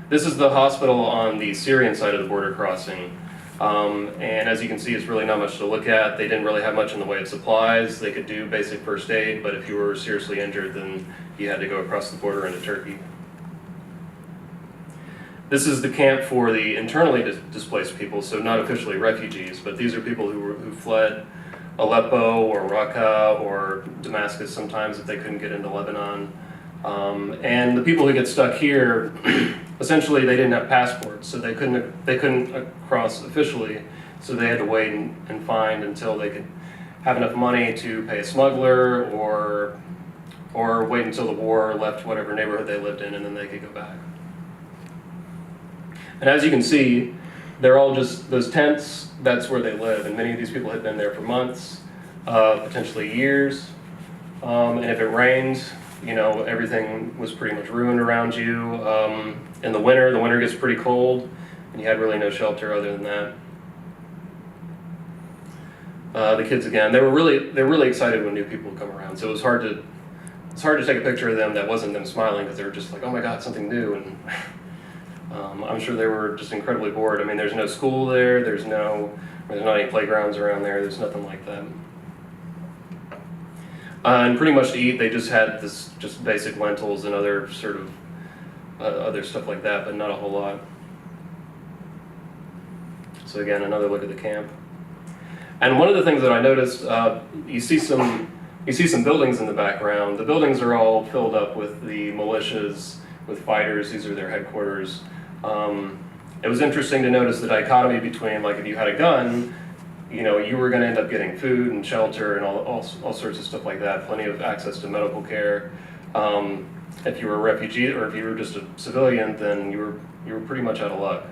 This is the hospital on the Syrian side of the border crossing. And as you can see, it's really not much to look at. They didn't really have much in the way of supplies. They could do basic first aid, but if you were seriously injured, then you had to go across the border into Turkey. This is the camp for the internally displaced people, so not officially refugees, but these are people who fled Aleppo or Raqqa or Damascus sometimes if they couldn't get into Lebanon. And the people who get stuck here, essentially they didn't have passports, so they couldn't cross officially, so they had to wait and find until they could have enough money to pay a smuggler or wait until the war left whatever neighborhood they lived in, and then they could go back. And as you can see, they're all just those tents, that's where they live, and many of these people had been there for months, potentially years. And if it rained, everything was pretty much ruined around you. In the winter gets pretty cold, and you had really no shelter other than that. The kids again, they're really excited when new people come around. So it was hard to take a picture of them that wasn't them smiling, because they were just like, oh my God, something new. And I'm sure they were just incredibly bored. I mean, there's no school there. There's not any playgrounds around there. There's nothing like that. And pretty much to eat, they just had just basic lentils and other sort of other stuff like that, but not a whole lot. So again, another look at the camp. And one of the things that I noticed, you see some buildings in the background. The buildings are all filled up with the militias, with fighters. These are their headquarters. It was interesting to notice the dichotomy between, like, if you had a gun, you were going to end up getting food and shelter and all sorts of stuff like that, plenty of access to medical care. If you were a refugee or if you were just a civilian, then you were pretty much out of luck.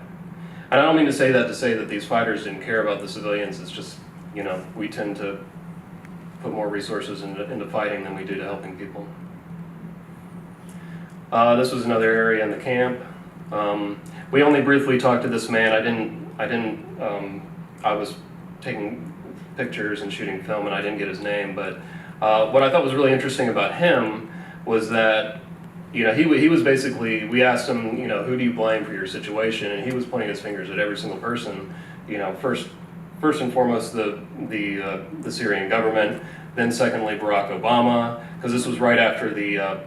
And I don't mean to say that these fighters didn't care about the civilians. It's just, we tend to put more resources into fighting than we do to helping people. This was another area in the camp. We only briefly talked to this man. I was taking pictures and shooting film, and I didn't get his name, but what I thought was really interesting about him was that, he was basically, we asked him, who do you blame for your situation, and he was pointing his fingers at every single person. First and foremost, the Syrian government, then secondly, Barack Obama, because this was right after the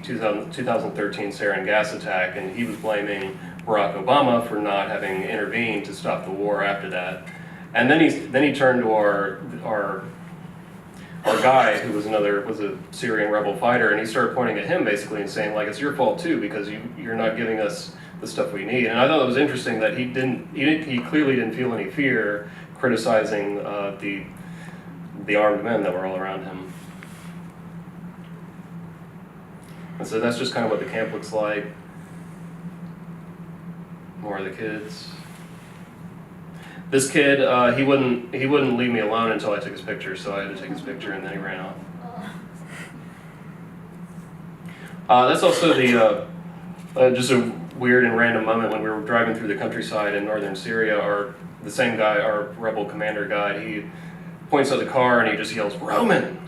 2013 sarin gas attack, and he was blaming Barack Obama for not having intervened to stop the war after that. And then he turned to our our guide, who was a Syrian rebel fighter, and he started pointing at him basically and saying, like, it's your fault too, because you're not giving us the stuff we need. And I thought it was interesting that he clearly didn't feel any fear criticizing the armed men that were all around him. And so that's just kind of what the camp looks like. More of the kids. This kid, he wouldn't leave me alone until I took his picture, so I had to take his picture, and then he ran off. That's also the just a weird and random moment when we were driving through the countryside in northern Syria. The same guy, our rebel commander guide, he points at the car and he just yells, "Roman!"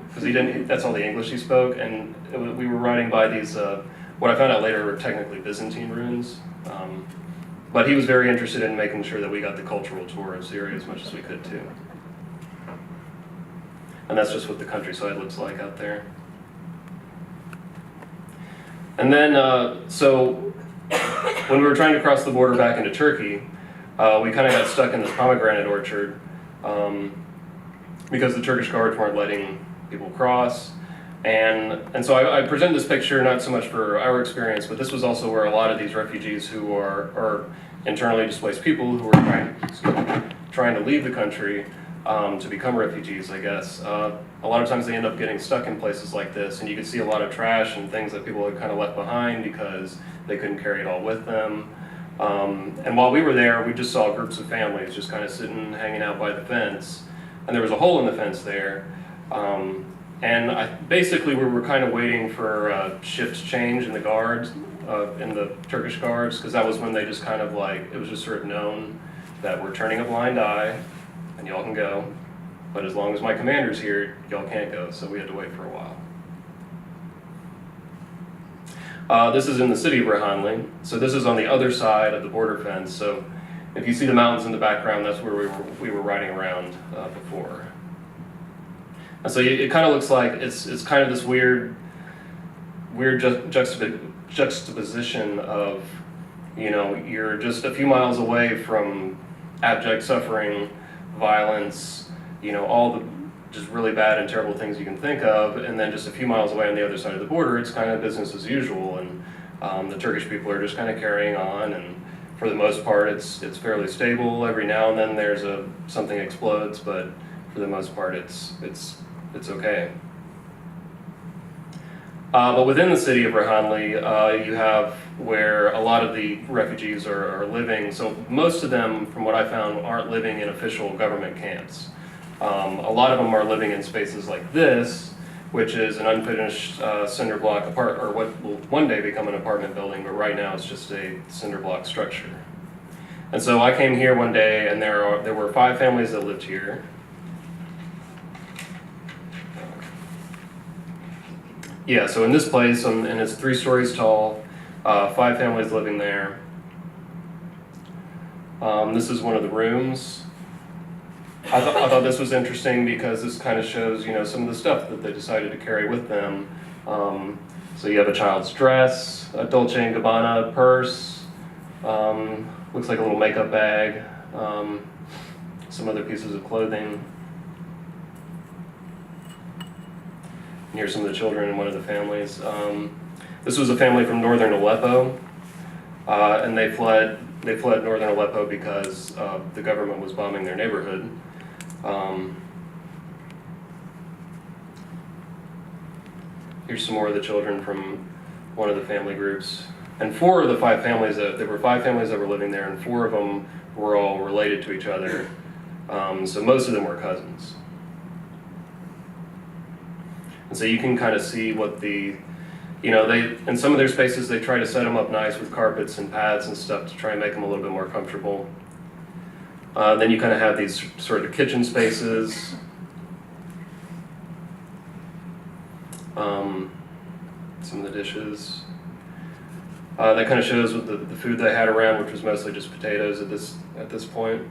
Because that's all the English he spoke, and we were riding by these, what I found out later were technically Byzantine ruins. But he was very interested in making sure that we got the cultural tour of Syria as much as we could too. And that's just what the countryside looks like out there. And then, so when we were trying to cross the border back into Turkey, we kind of got stuck in this pomegranate orchard because the Turkish guards weren't letting people cross. And so I present this picture not so much for our experience, but this was also where a lot of these refugees who are internally displaced people who are trying to leave the country to become refugees, I guess. A lot of times they end up getting stuck in places like this, and you can see a lot of trash and things that people had kind of left behind because they couldn't carry it all with them. And while we were there, we just saw groups of families just kind of sitting, hanging out by the fence, and there was a hole in the fence there. And basically we were kind of waiting for shift change in the guards, in the Turkish guards, because that was when they just kind of it was just sort of known that we're turning a blind eye and y'all can go, but as long as my commander's here, y'all can't go, so we had to wait for a while. This is in the city of Rehanli, so this is on the other side of the border fence, so if you see the mountains in the background, that's where we were riding around before. And so it kind of looks like it's kind of this weird juxtaposition of, you're just a few miles away from abject suffering, violence, all the just really bad and terrible things you can think of, and then just a few miles away on the other side of the border, it's kind of business as usual, and the Turkish people are just kind of carrying on, and for the most part, it's fairly stable. Every now and then there's something explodes, but for the most part, it's okay. But within the city of Rehanli, you have where a lot of the refugees are living. So most of them, from what I found, aren't living in official government camps. A lot of them are living in spaces like this, which is an unfinished cinder block or what will one day become an apartment building, but right now it's just a cinder block structure. And so I came here one day, and there were 5 families that lived here. Yeah, so in this place, and it's 3 stories tall, 5 families living there. This is one of the rooms. I thought this was interesting because this kind of shows, some of the stuff that they decided to carry with them. So you have a child's dress, a Dolce & Gabbana purse, looks like a little makeup bag, some other pieces of clothing. And here's some of the children in one of the families. This was a family from northern Aleppo, and they fled northern Aleppo because the government was bombing their neighborhood. Here's some more of the children from one of the family groups. And 4 of the 5 families, there were 5 families that were living there, and 4 of them were all related to each other. So most of them were cousins. And so you can kind of see what in some of their spaces, they try to set them up nice with carpets and pads and stuff to try and make them a little bit more comfortable. Then you kind of have these sort of kitchen spaces. Some of the dishes. That kind of shows what the food they had around, which was mostly just potatoes at this point.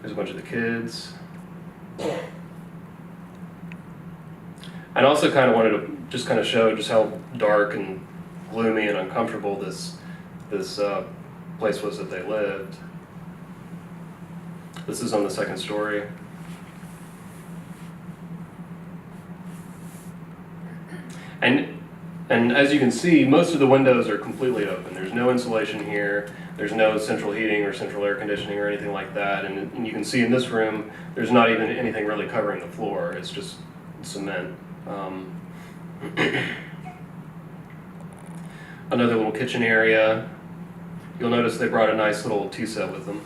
There's a bunch of the kids. And also kind of wanted to just kind of show just how dark and gloomy and uncomfortable this place was that they lived. This is on the 2nd story. And as you can see, most of the windows are completely open. There's no insulation here. There's no central heating or central air conditioning or anything like that. And you can see in this room, there's not even anything really covering the floor. It's just cement. Another little kitchen area. You'll notice they brought a nice little tea set with them.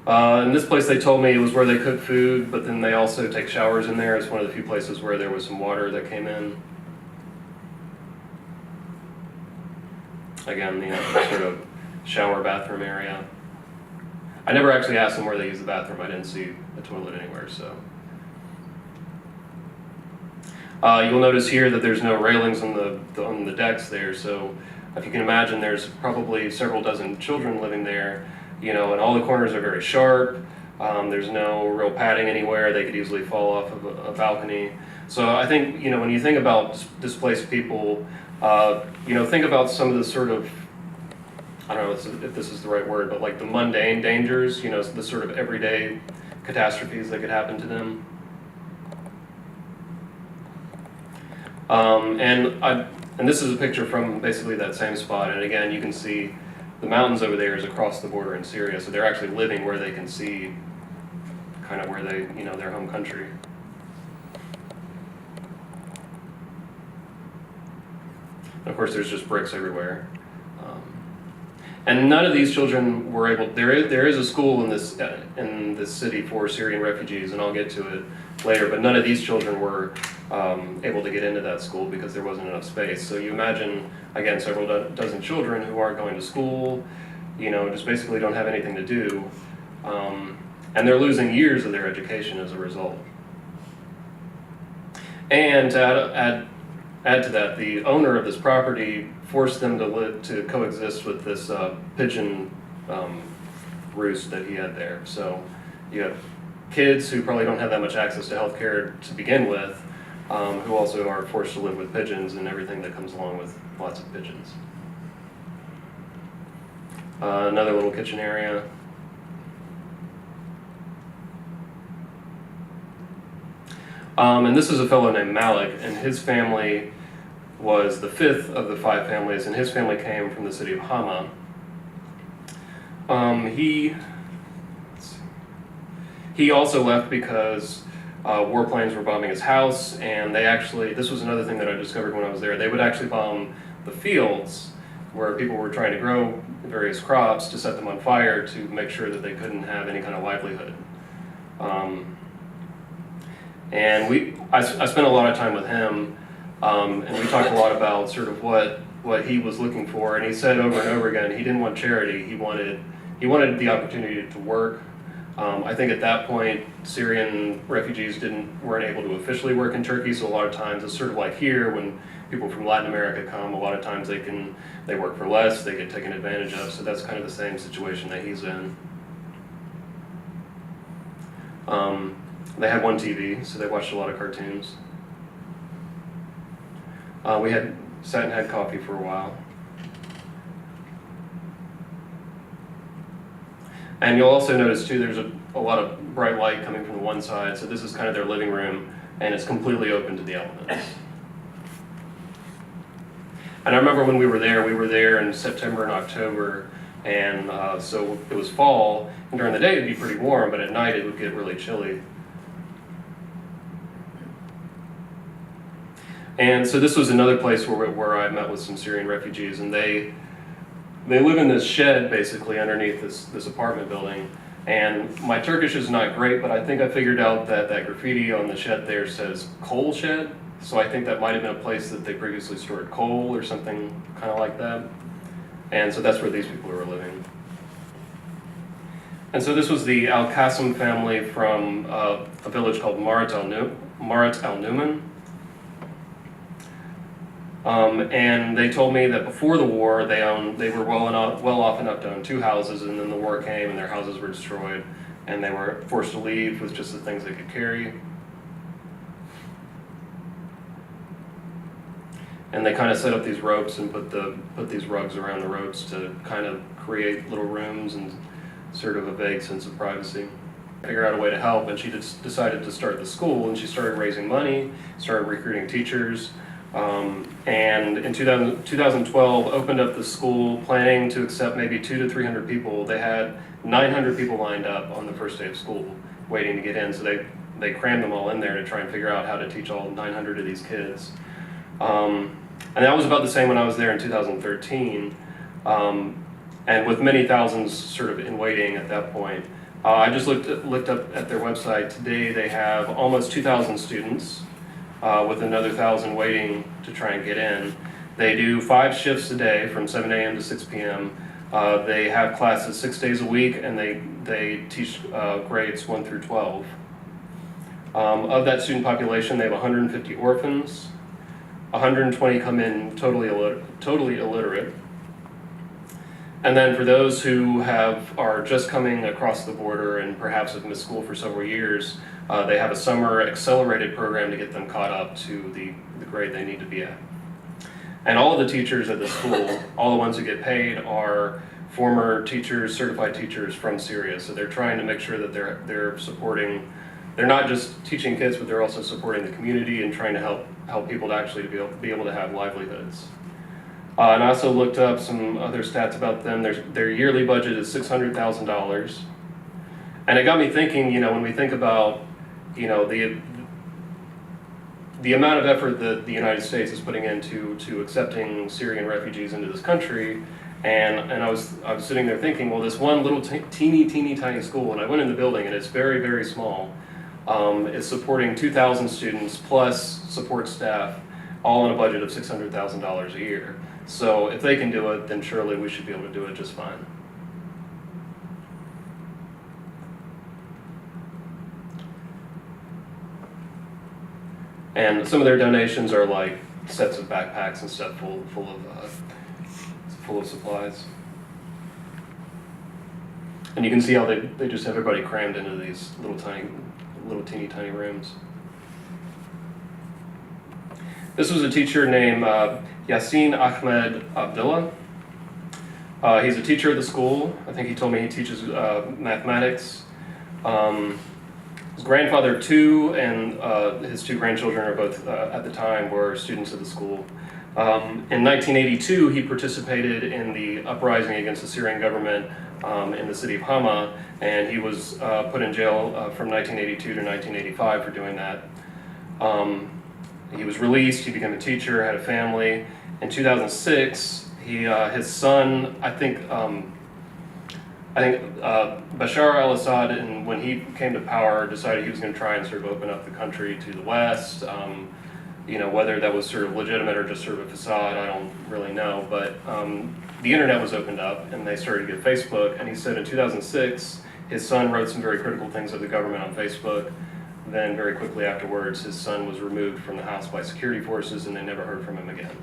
In this place, they told me it was where they cook food, but then they also take showers in there. It's one of the few places where there was some water that came in. Again, the sort of shower bathroom area. I never actually asked them where they use the bathroom. I didn't see a toilet anywhere, so. You'll notice here that there's no railings on the decks there, so if you can imagine, there's probably several dozen children living there. You know, and all the corners are very sharp. There's no real padding anywhere. They could easily fall off of a balcony. So I think, you know, when you think about displaced people, you know, think about some of the sort of, I don't know if this is the right word, but like the mundane dangers, you know, the sort of everyday catastrophes that could happen to them. And this is a picture from basically that same spot. And again, you can see the mountains over there is across the border in Syria, so they're actually living where they can see kind of where they, you know, their home country. And of course, there's just bricks everywhere. And none of these children were able, there is a school in this city for Syrian refugees, and I'll get to it later, but none of these children were able to get into that school because there wasn't enough space. So you imagine, again, several dozen children who aren't going to school, you know, just basically don't have anything to do, and they're losing years of their education as a result. And to add to that, the owner of this property forced them to coexist with this pigeon roost that he had there. So you have kids who probably don't have that much access to healthcare to begin with, who also are forced to live with pigeons and everything that comes along with lots of pigeons. Another little kitchen area. And this is a fellow named Malik, and his family was the fifth of the 5 families, and his family came from the city of Hama. He also left because warplanes were bombing his house, and they actually, this was another thing that I discovered when I was there, they would actually bomb the fields where people were trying to grow various crops to set them on fire to make sure that they couldn't have any kind of livelihood. And I spent a lot of time with him, and we talked a lot about sort of what he was looking for, and he said over and over again, he didn't want charity, he wanted the opportunity to work. I think at that point, Syrian refugees weren't able to officially work in Turkey, so a lot of times it's sort of like here when people from Latin America come, a lot of times they work for less, they get taken advantage of, so that's kind of the same situation that he's in. They had one TV, so they watched a lot of cartoons. We sat and had coffee for a while. And you'll also notice too, there's a lot of bright light coming from one side, so this is kind of their living room, and it's completely open to the elements. And I remember when we were there in September and October, and so it was fall, and during the day it'd be pretty warm, but at night it would get really chilly. And so this was another place where I met with some Syrian refugees, and they live in this shed basically underneath this apartment building. And my Turkish is not great, but I think I figured out that graffiti on the shed there says coal shed. So I think that might have been a place that they previously stored coal or something kind of like that. And so that's where these people were living. And so this was the Al-Qasim family from a village called Marat al-Numan. And they told me that before the war, they were well off enough to own 2 houses, and then the war came and their houses were destroyed, and they were forced to leave with just the things they could carry. And they kind of set up these ropes and put these rugs around the ropes to kind of create little rooms and sort of a vague sense of privacy. figure out a way to help, and she just decided to start the school, and she started raising money, started recruiting teachers, and in 2012 opened up the school, planning to accept maybe 200 to 300 people. They had 900 people lined up on the first day of school waiting to get in, so they crammed them all in there to try and figure out how to teach all 900 of these kids. And that was about the same when I was there in 2013, and with many thousands sort of in waiting at that point. I just looked up at their website. Today they have almost 2,000 students, with another 1,000 waiting to try and get in. They do 5 shifts a day from 7 a.m. to 6 p.m. They have classes 6 days a week, and they teach grades 1 through 12. Of that student population, they have 150 orphans. 120 come in totally illiterate. And then for those who are just coming across the border and perhaps have missed school for several years, they have a summer accelerated program to get them caught up to the grade they need to be at. And all of the teachers at the school, all the ones who get paid, are former teachers, certified teachers from Syria. So they're trying to make sure that they're supporting, they're not just teaching kids, but they're also supporting the community and trying to help people to actually be able to have livelihoods. And I also looked up some other stats about them. Their yearly budget is $600,000. And it got me thinking, when we think about, the amount of effort that the United States is putting into accepting Syrian refugees into this country, and I was sitting there thinking, well, this one little teeny tiny school, and I went in the building, and it's very, very small, is supporting 2,000 students plus support staff, all on a budget of $600,000 a year. So if they can do it, then surely we should be able to do it just fine. And some of their donations are like sets of backpacks and stuff full of supplies. And you can see how they just have everybody crammed into these little teeny tiny rooms. This was a teacher named Yasin Ahmed Abdullah. He's a teacher at the school. I think he told me he teaches mathematics. His grandfather too, and his 2 grandchildren are both, at the time, were students of the school. In 1982, he participated in the uprising against the Syrian government in the city of Hama, and he was put in jail from 1982 to 1985 for doing that. He was released, he became a teacher, had a family. In 2006, his son, I think Bashar al-Assad, when he came to power, decided he was going to try and sort of open up the country to the West. Whether that was sort of legitimate or just sort of a facade, I don't really know. But the internet was opened up, and they started to get Facebook. And he said in 2006, his son wrote some very critical things of the government on Facebook. Then very quickly afterwards, his son was removed from the house by security forces, and they never heard from him again.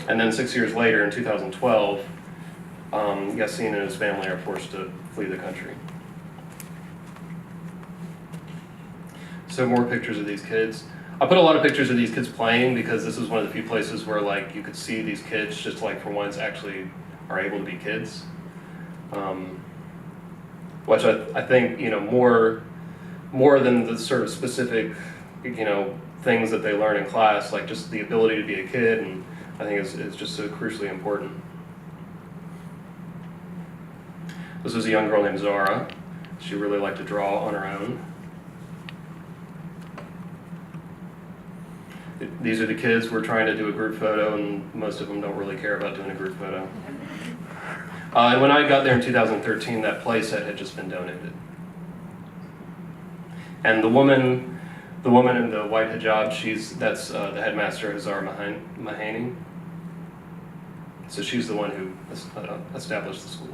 And then 6 years later, in 2012, Yasin and his family are forced to flee the country. So more pictures of these kids. I put a lot of pictures of these kids playing because this is one of the few places where you could see these kids just for once actually are able to be kids. Which I think, more than the sort of specific, things that they learn in class, just the ability to be a kid, and I think is just so crucially important. This was a young girl named Zara. She really liked to draw on her own. These are the kids. We're trying to do a group photo, and most of them don't really care about doing a group photo. And when I got there in 2013, that play set had just been donated. And the woman in the white hijab, that's the headmaster, Hazar Mahani. So she's the one who established the school.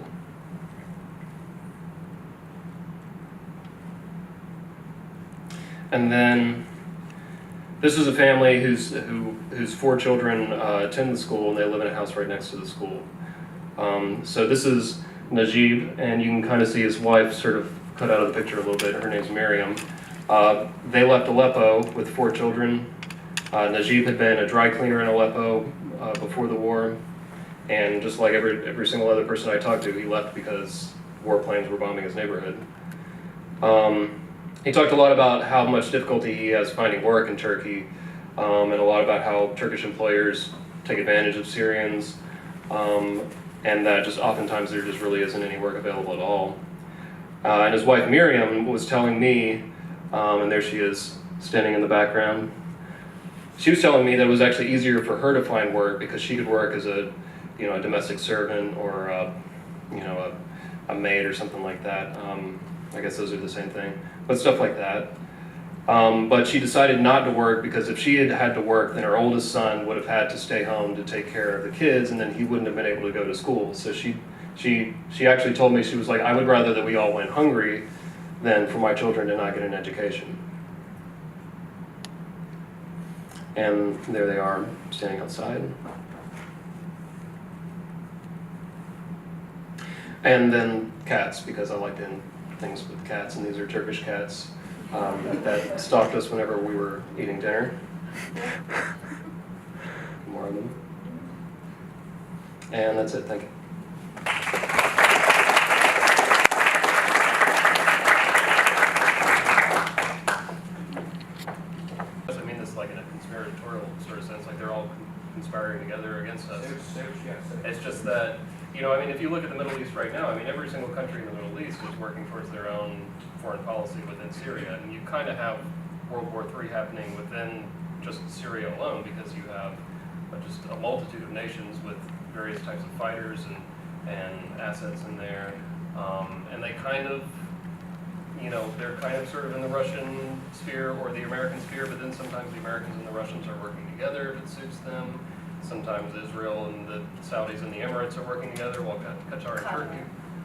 And then this is a family whose 4 children attend the school, and they live in a house right next to the school. So this is Najib, and you can kind of see his wife sort of cut out of the picture a little bit. Her name's Miriam. They left Aleppo with 4 children. Najib had been a dry cleaner in Aleppo before the war, and just like every single other person I talked to, he left because warplanes were bombing his neighborhood. He talked a lot about how much difficulty he has finding work in Turkey, and a lot about how Turkish employers take advantage of Syrians, and that just oftentimes there just really isn't any work available at all. And his wife Miriam was telling me, and there she is standing in the background, she was telling me that it was actually easier for her to find work because she could work as a domestic servant or a maid or something like that. I guess those are the same thing, but stuff like that. But she decided not to work because if she had to work, then her oldest son would have had to stay home to take care of the kids, and then he wouldn't have been able to go to school. So she actually told me, she was like, I would rather that we all went hungry than for my children to not get an education. And there they are, standing outside. And then cats, because I like to end things with cats, and these are Turkish cats that stalked us whenever we were eating dinner. More of them. And that's it, thank you. I mean this like in a conspiratorial sort of sense, like they're all conspiring together against us. It's just that, I mean, if you look at the Middle East right now, I mean, every single country in the Middle East is working towards their own foreign policy within Syria, and you kind of have World War III happening within just Syria alone, because you have just a multitude of nations with various types of fighters and assets in there, and they kind of, they're kind of sort of in the Russian sphere or the American sphere, but then sometimes the Americans and the Russians are working together if it suits them. Sometimes Israel and the Saudis and the Emirates are working together, while Qatar and Turkey.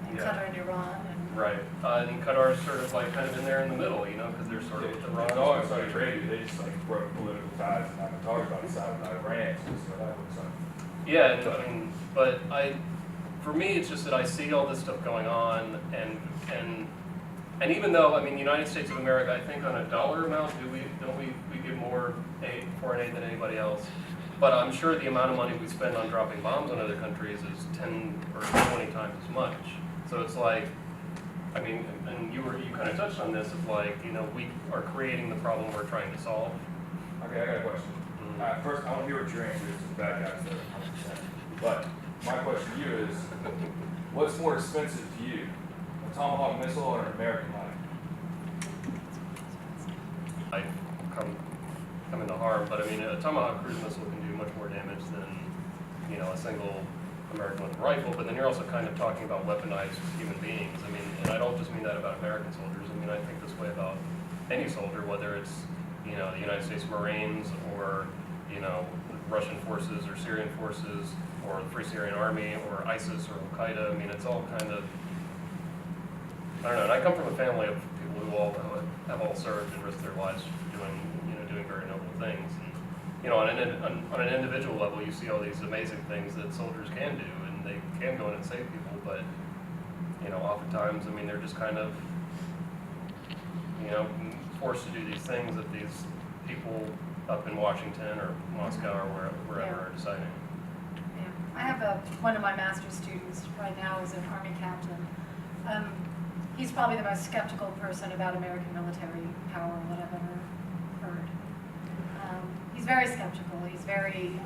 And Qatar and Iran. Right. And Qatar is sort of like kind of in there in the middle, because they're sort of with Iran. No, I'm sorry, Arabia, they just like broke political ties and I'm talking about the side of Iran, so this is what that looks like. Yeah, I mean, but for me, it's just that I see all this stuff going on, and even though, I mean, the United States of America, I think on a dollar amount, don't we give more foreign aid than anybody else? But I'm sure the amount of money we spend on dropping bombs on other countries is 10 or 20 times as much. So it's like, I mean, and you kind of touched on this, of like, we are creating the problem we're trying to solve. Okay, I got a question. First, I want to hear what your answer is to the bad guys there, 100%. But my question to you is, what's more expensive to you, a Tomahawk missile or an American life? I come into harm, but I mean, a Tomahawk cruise missile can do much more damage than, a single American with a rifle, but then you're also kind of talking about weaponized human beings. I mean, and I don't just mean that about American soldiers. I mean, I think this way about any soldier, whether it's, the United States Marines or, Russian forces or Syrian forces or the Free Syrian Army or ISIS or Al-Qaeda. I mean, it's all kind of, I don't know, and I come from a family of people who all have all served and risked their lives doing very noble things. And, on an individual level, you see all these amazing things that soldiers can do, and they can go in and save people, but, oftentimes, I mean, they're just kind of, forced to do these things that these people up in Washington or Moscow or wherever are deciding. Yeah. I have one of my master's students right now is an Army captain. He's probably the most skeptical person about American military power that I've ever heard. He's very skeptical. He's very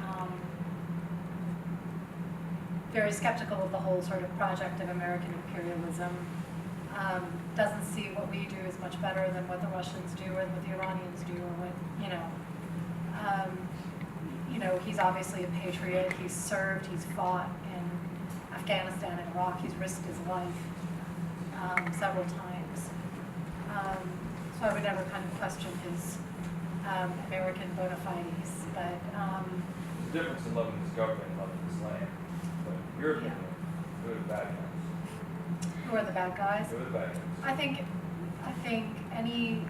skeptical of the whole sort of project of American imperialism. Doesn't see what we do as much better than what the Russians do or what the Iranians do or what, he's obviously a patriot. He's served, he's fought in Afghanistan and Iraq. He's risked his life several times. So I would never kind of question his American bona fides, but There's a difference in loving this government and loving this land. But you're who are the bad guys? who are the bad guys? Who are the bad guys? I think any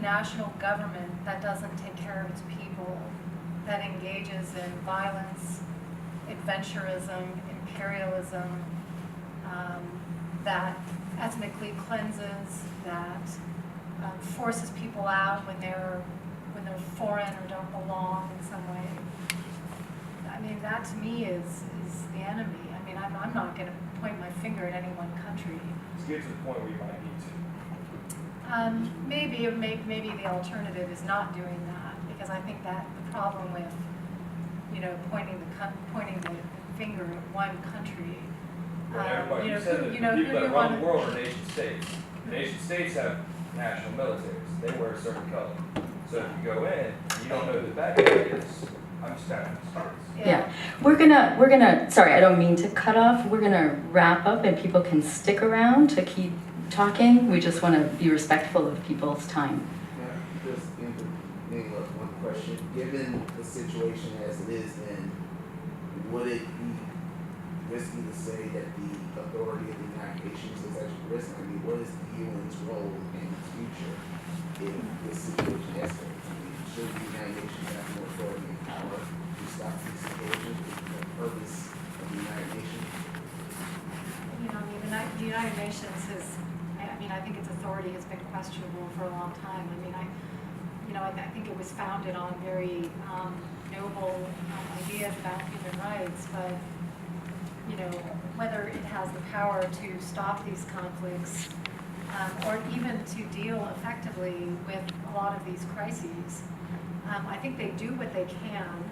national government that doesn't take care of its people, that engages in violence, adventurism, imperialism, that ethnically cleanses, that forces people out when they're foreign or don't belong in some way. I mean, that to me is the enemy. I mean, I'm not going to point my finger at any one country. Let's get to the point where you might need to. Maybe the alternative is not doing that, because I think that the problem with, pointing the finger at one country. But everybody, you said that who people that you run wanna- the world are nation states. Nation states have national militaries. They wear a certain color. So if you go in and you don't know who the bad guy is, I'm just kind of curious. Yeah, we're gonna, sorry, I don't mean to cut off. We're gonna wrap up and people can stick around to keep talking. We just want to be respectful of people's time. Yeah, just intervening with one question. Given the situation as it is, then would it be risky to say that the authority of the United Nations is actually risky? I mean, what is the UN's role in the future if this situation escalates? I mean, should the United Nations have more authority and power to stop these situations? Is the purpose of the United Nations? The United Nations has, I think its authority has been questionable for a long time. I think it was founded on very noble ideas about human rights, but whether it has the power to stop these conflicts or even to deal effectively with a lot of these crises. I think they do what they can,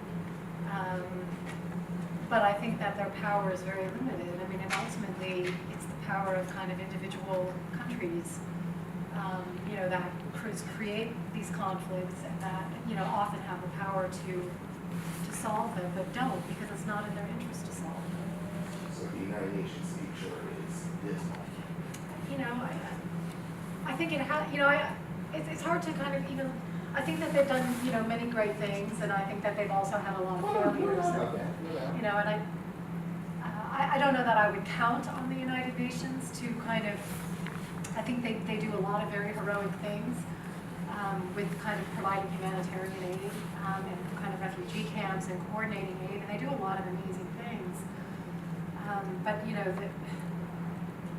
but I think that their power is very limited. And ultimately, it's the power of kind of individual countries, that create these conflicts and that, often have the power to solve them, but don't, because it's not in their interest to solve them. So the United Nations future is dismal. I think it has, it's hard to kind of even, I think that they've done, many great things, and I think that they've also had a lot of failures. And I don't know that I would count on the United Nations to kind of, I think they do a lot of very heroic things with kind of providing humanitarian aid and kind of refugee camps and coordinating aid, and they do a lot of amazing things. But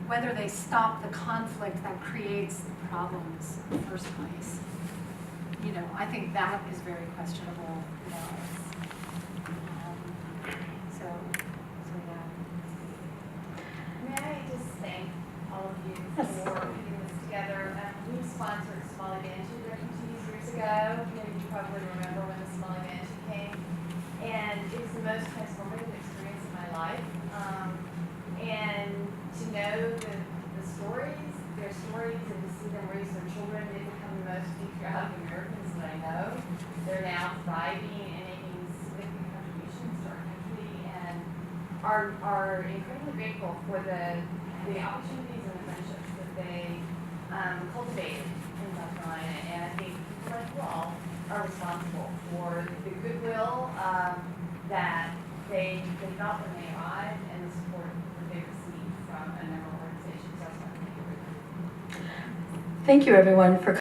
whether they stop the conflict that creates the problems in the first place, I think that is very questionable. So yeah. May I just thank all of you Yes. for putting this together? We sponsored Somali Bantu refugees years ago. Many of you probably remember when the Somali Bantu came. And it was the most transformative experience of my life. And to know the stories, their stories, and to see them raise their children, they become the most patriotic Americans that I know. They're now thriving and making significant contributions to our country, and are incredibly grateful for the opportunities and the friendships that they cultivated in South Carolina. And I think people like you all are responsible for the goodwill that they felt when they arrived and the support that they received from a number of organizations. So I just want to thank you. Thank you, everyone, for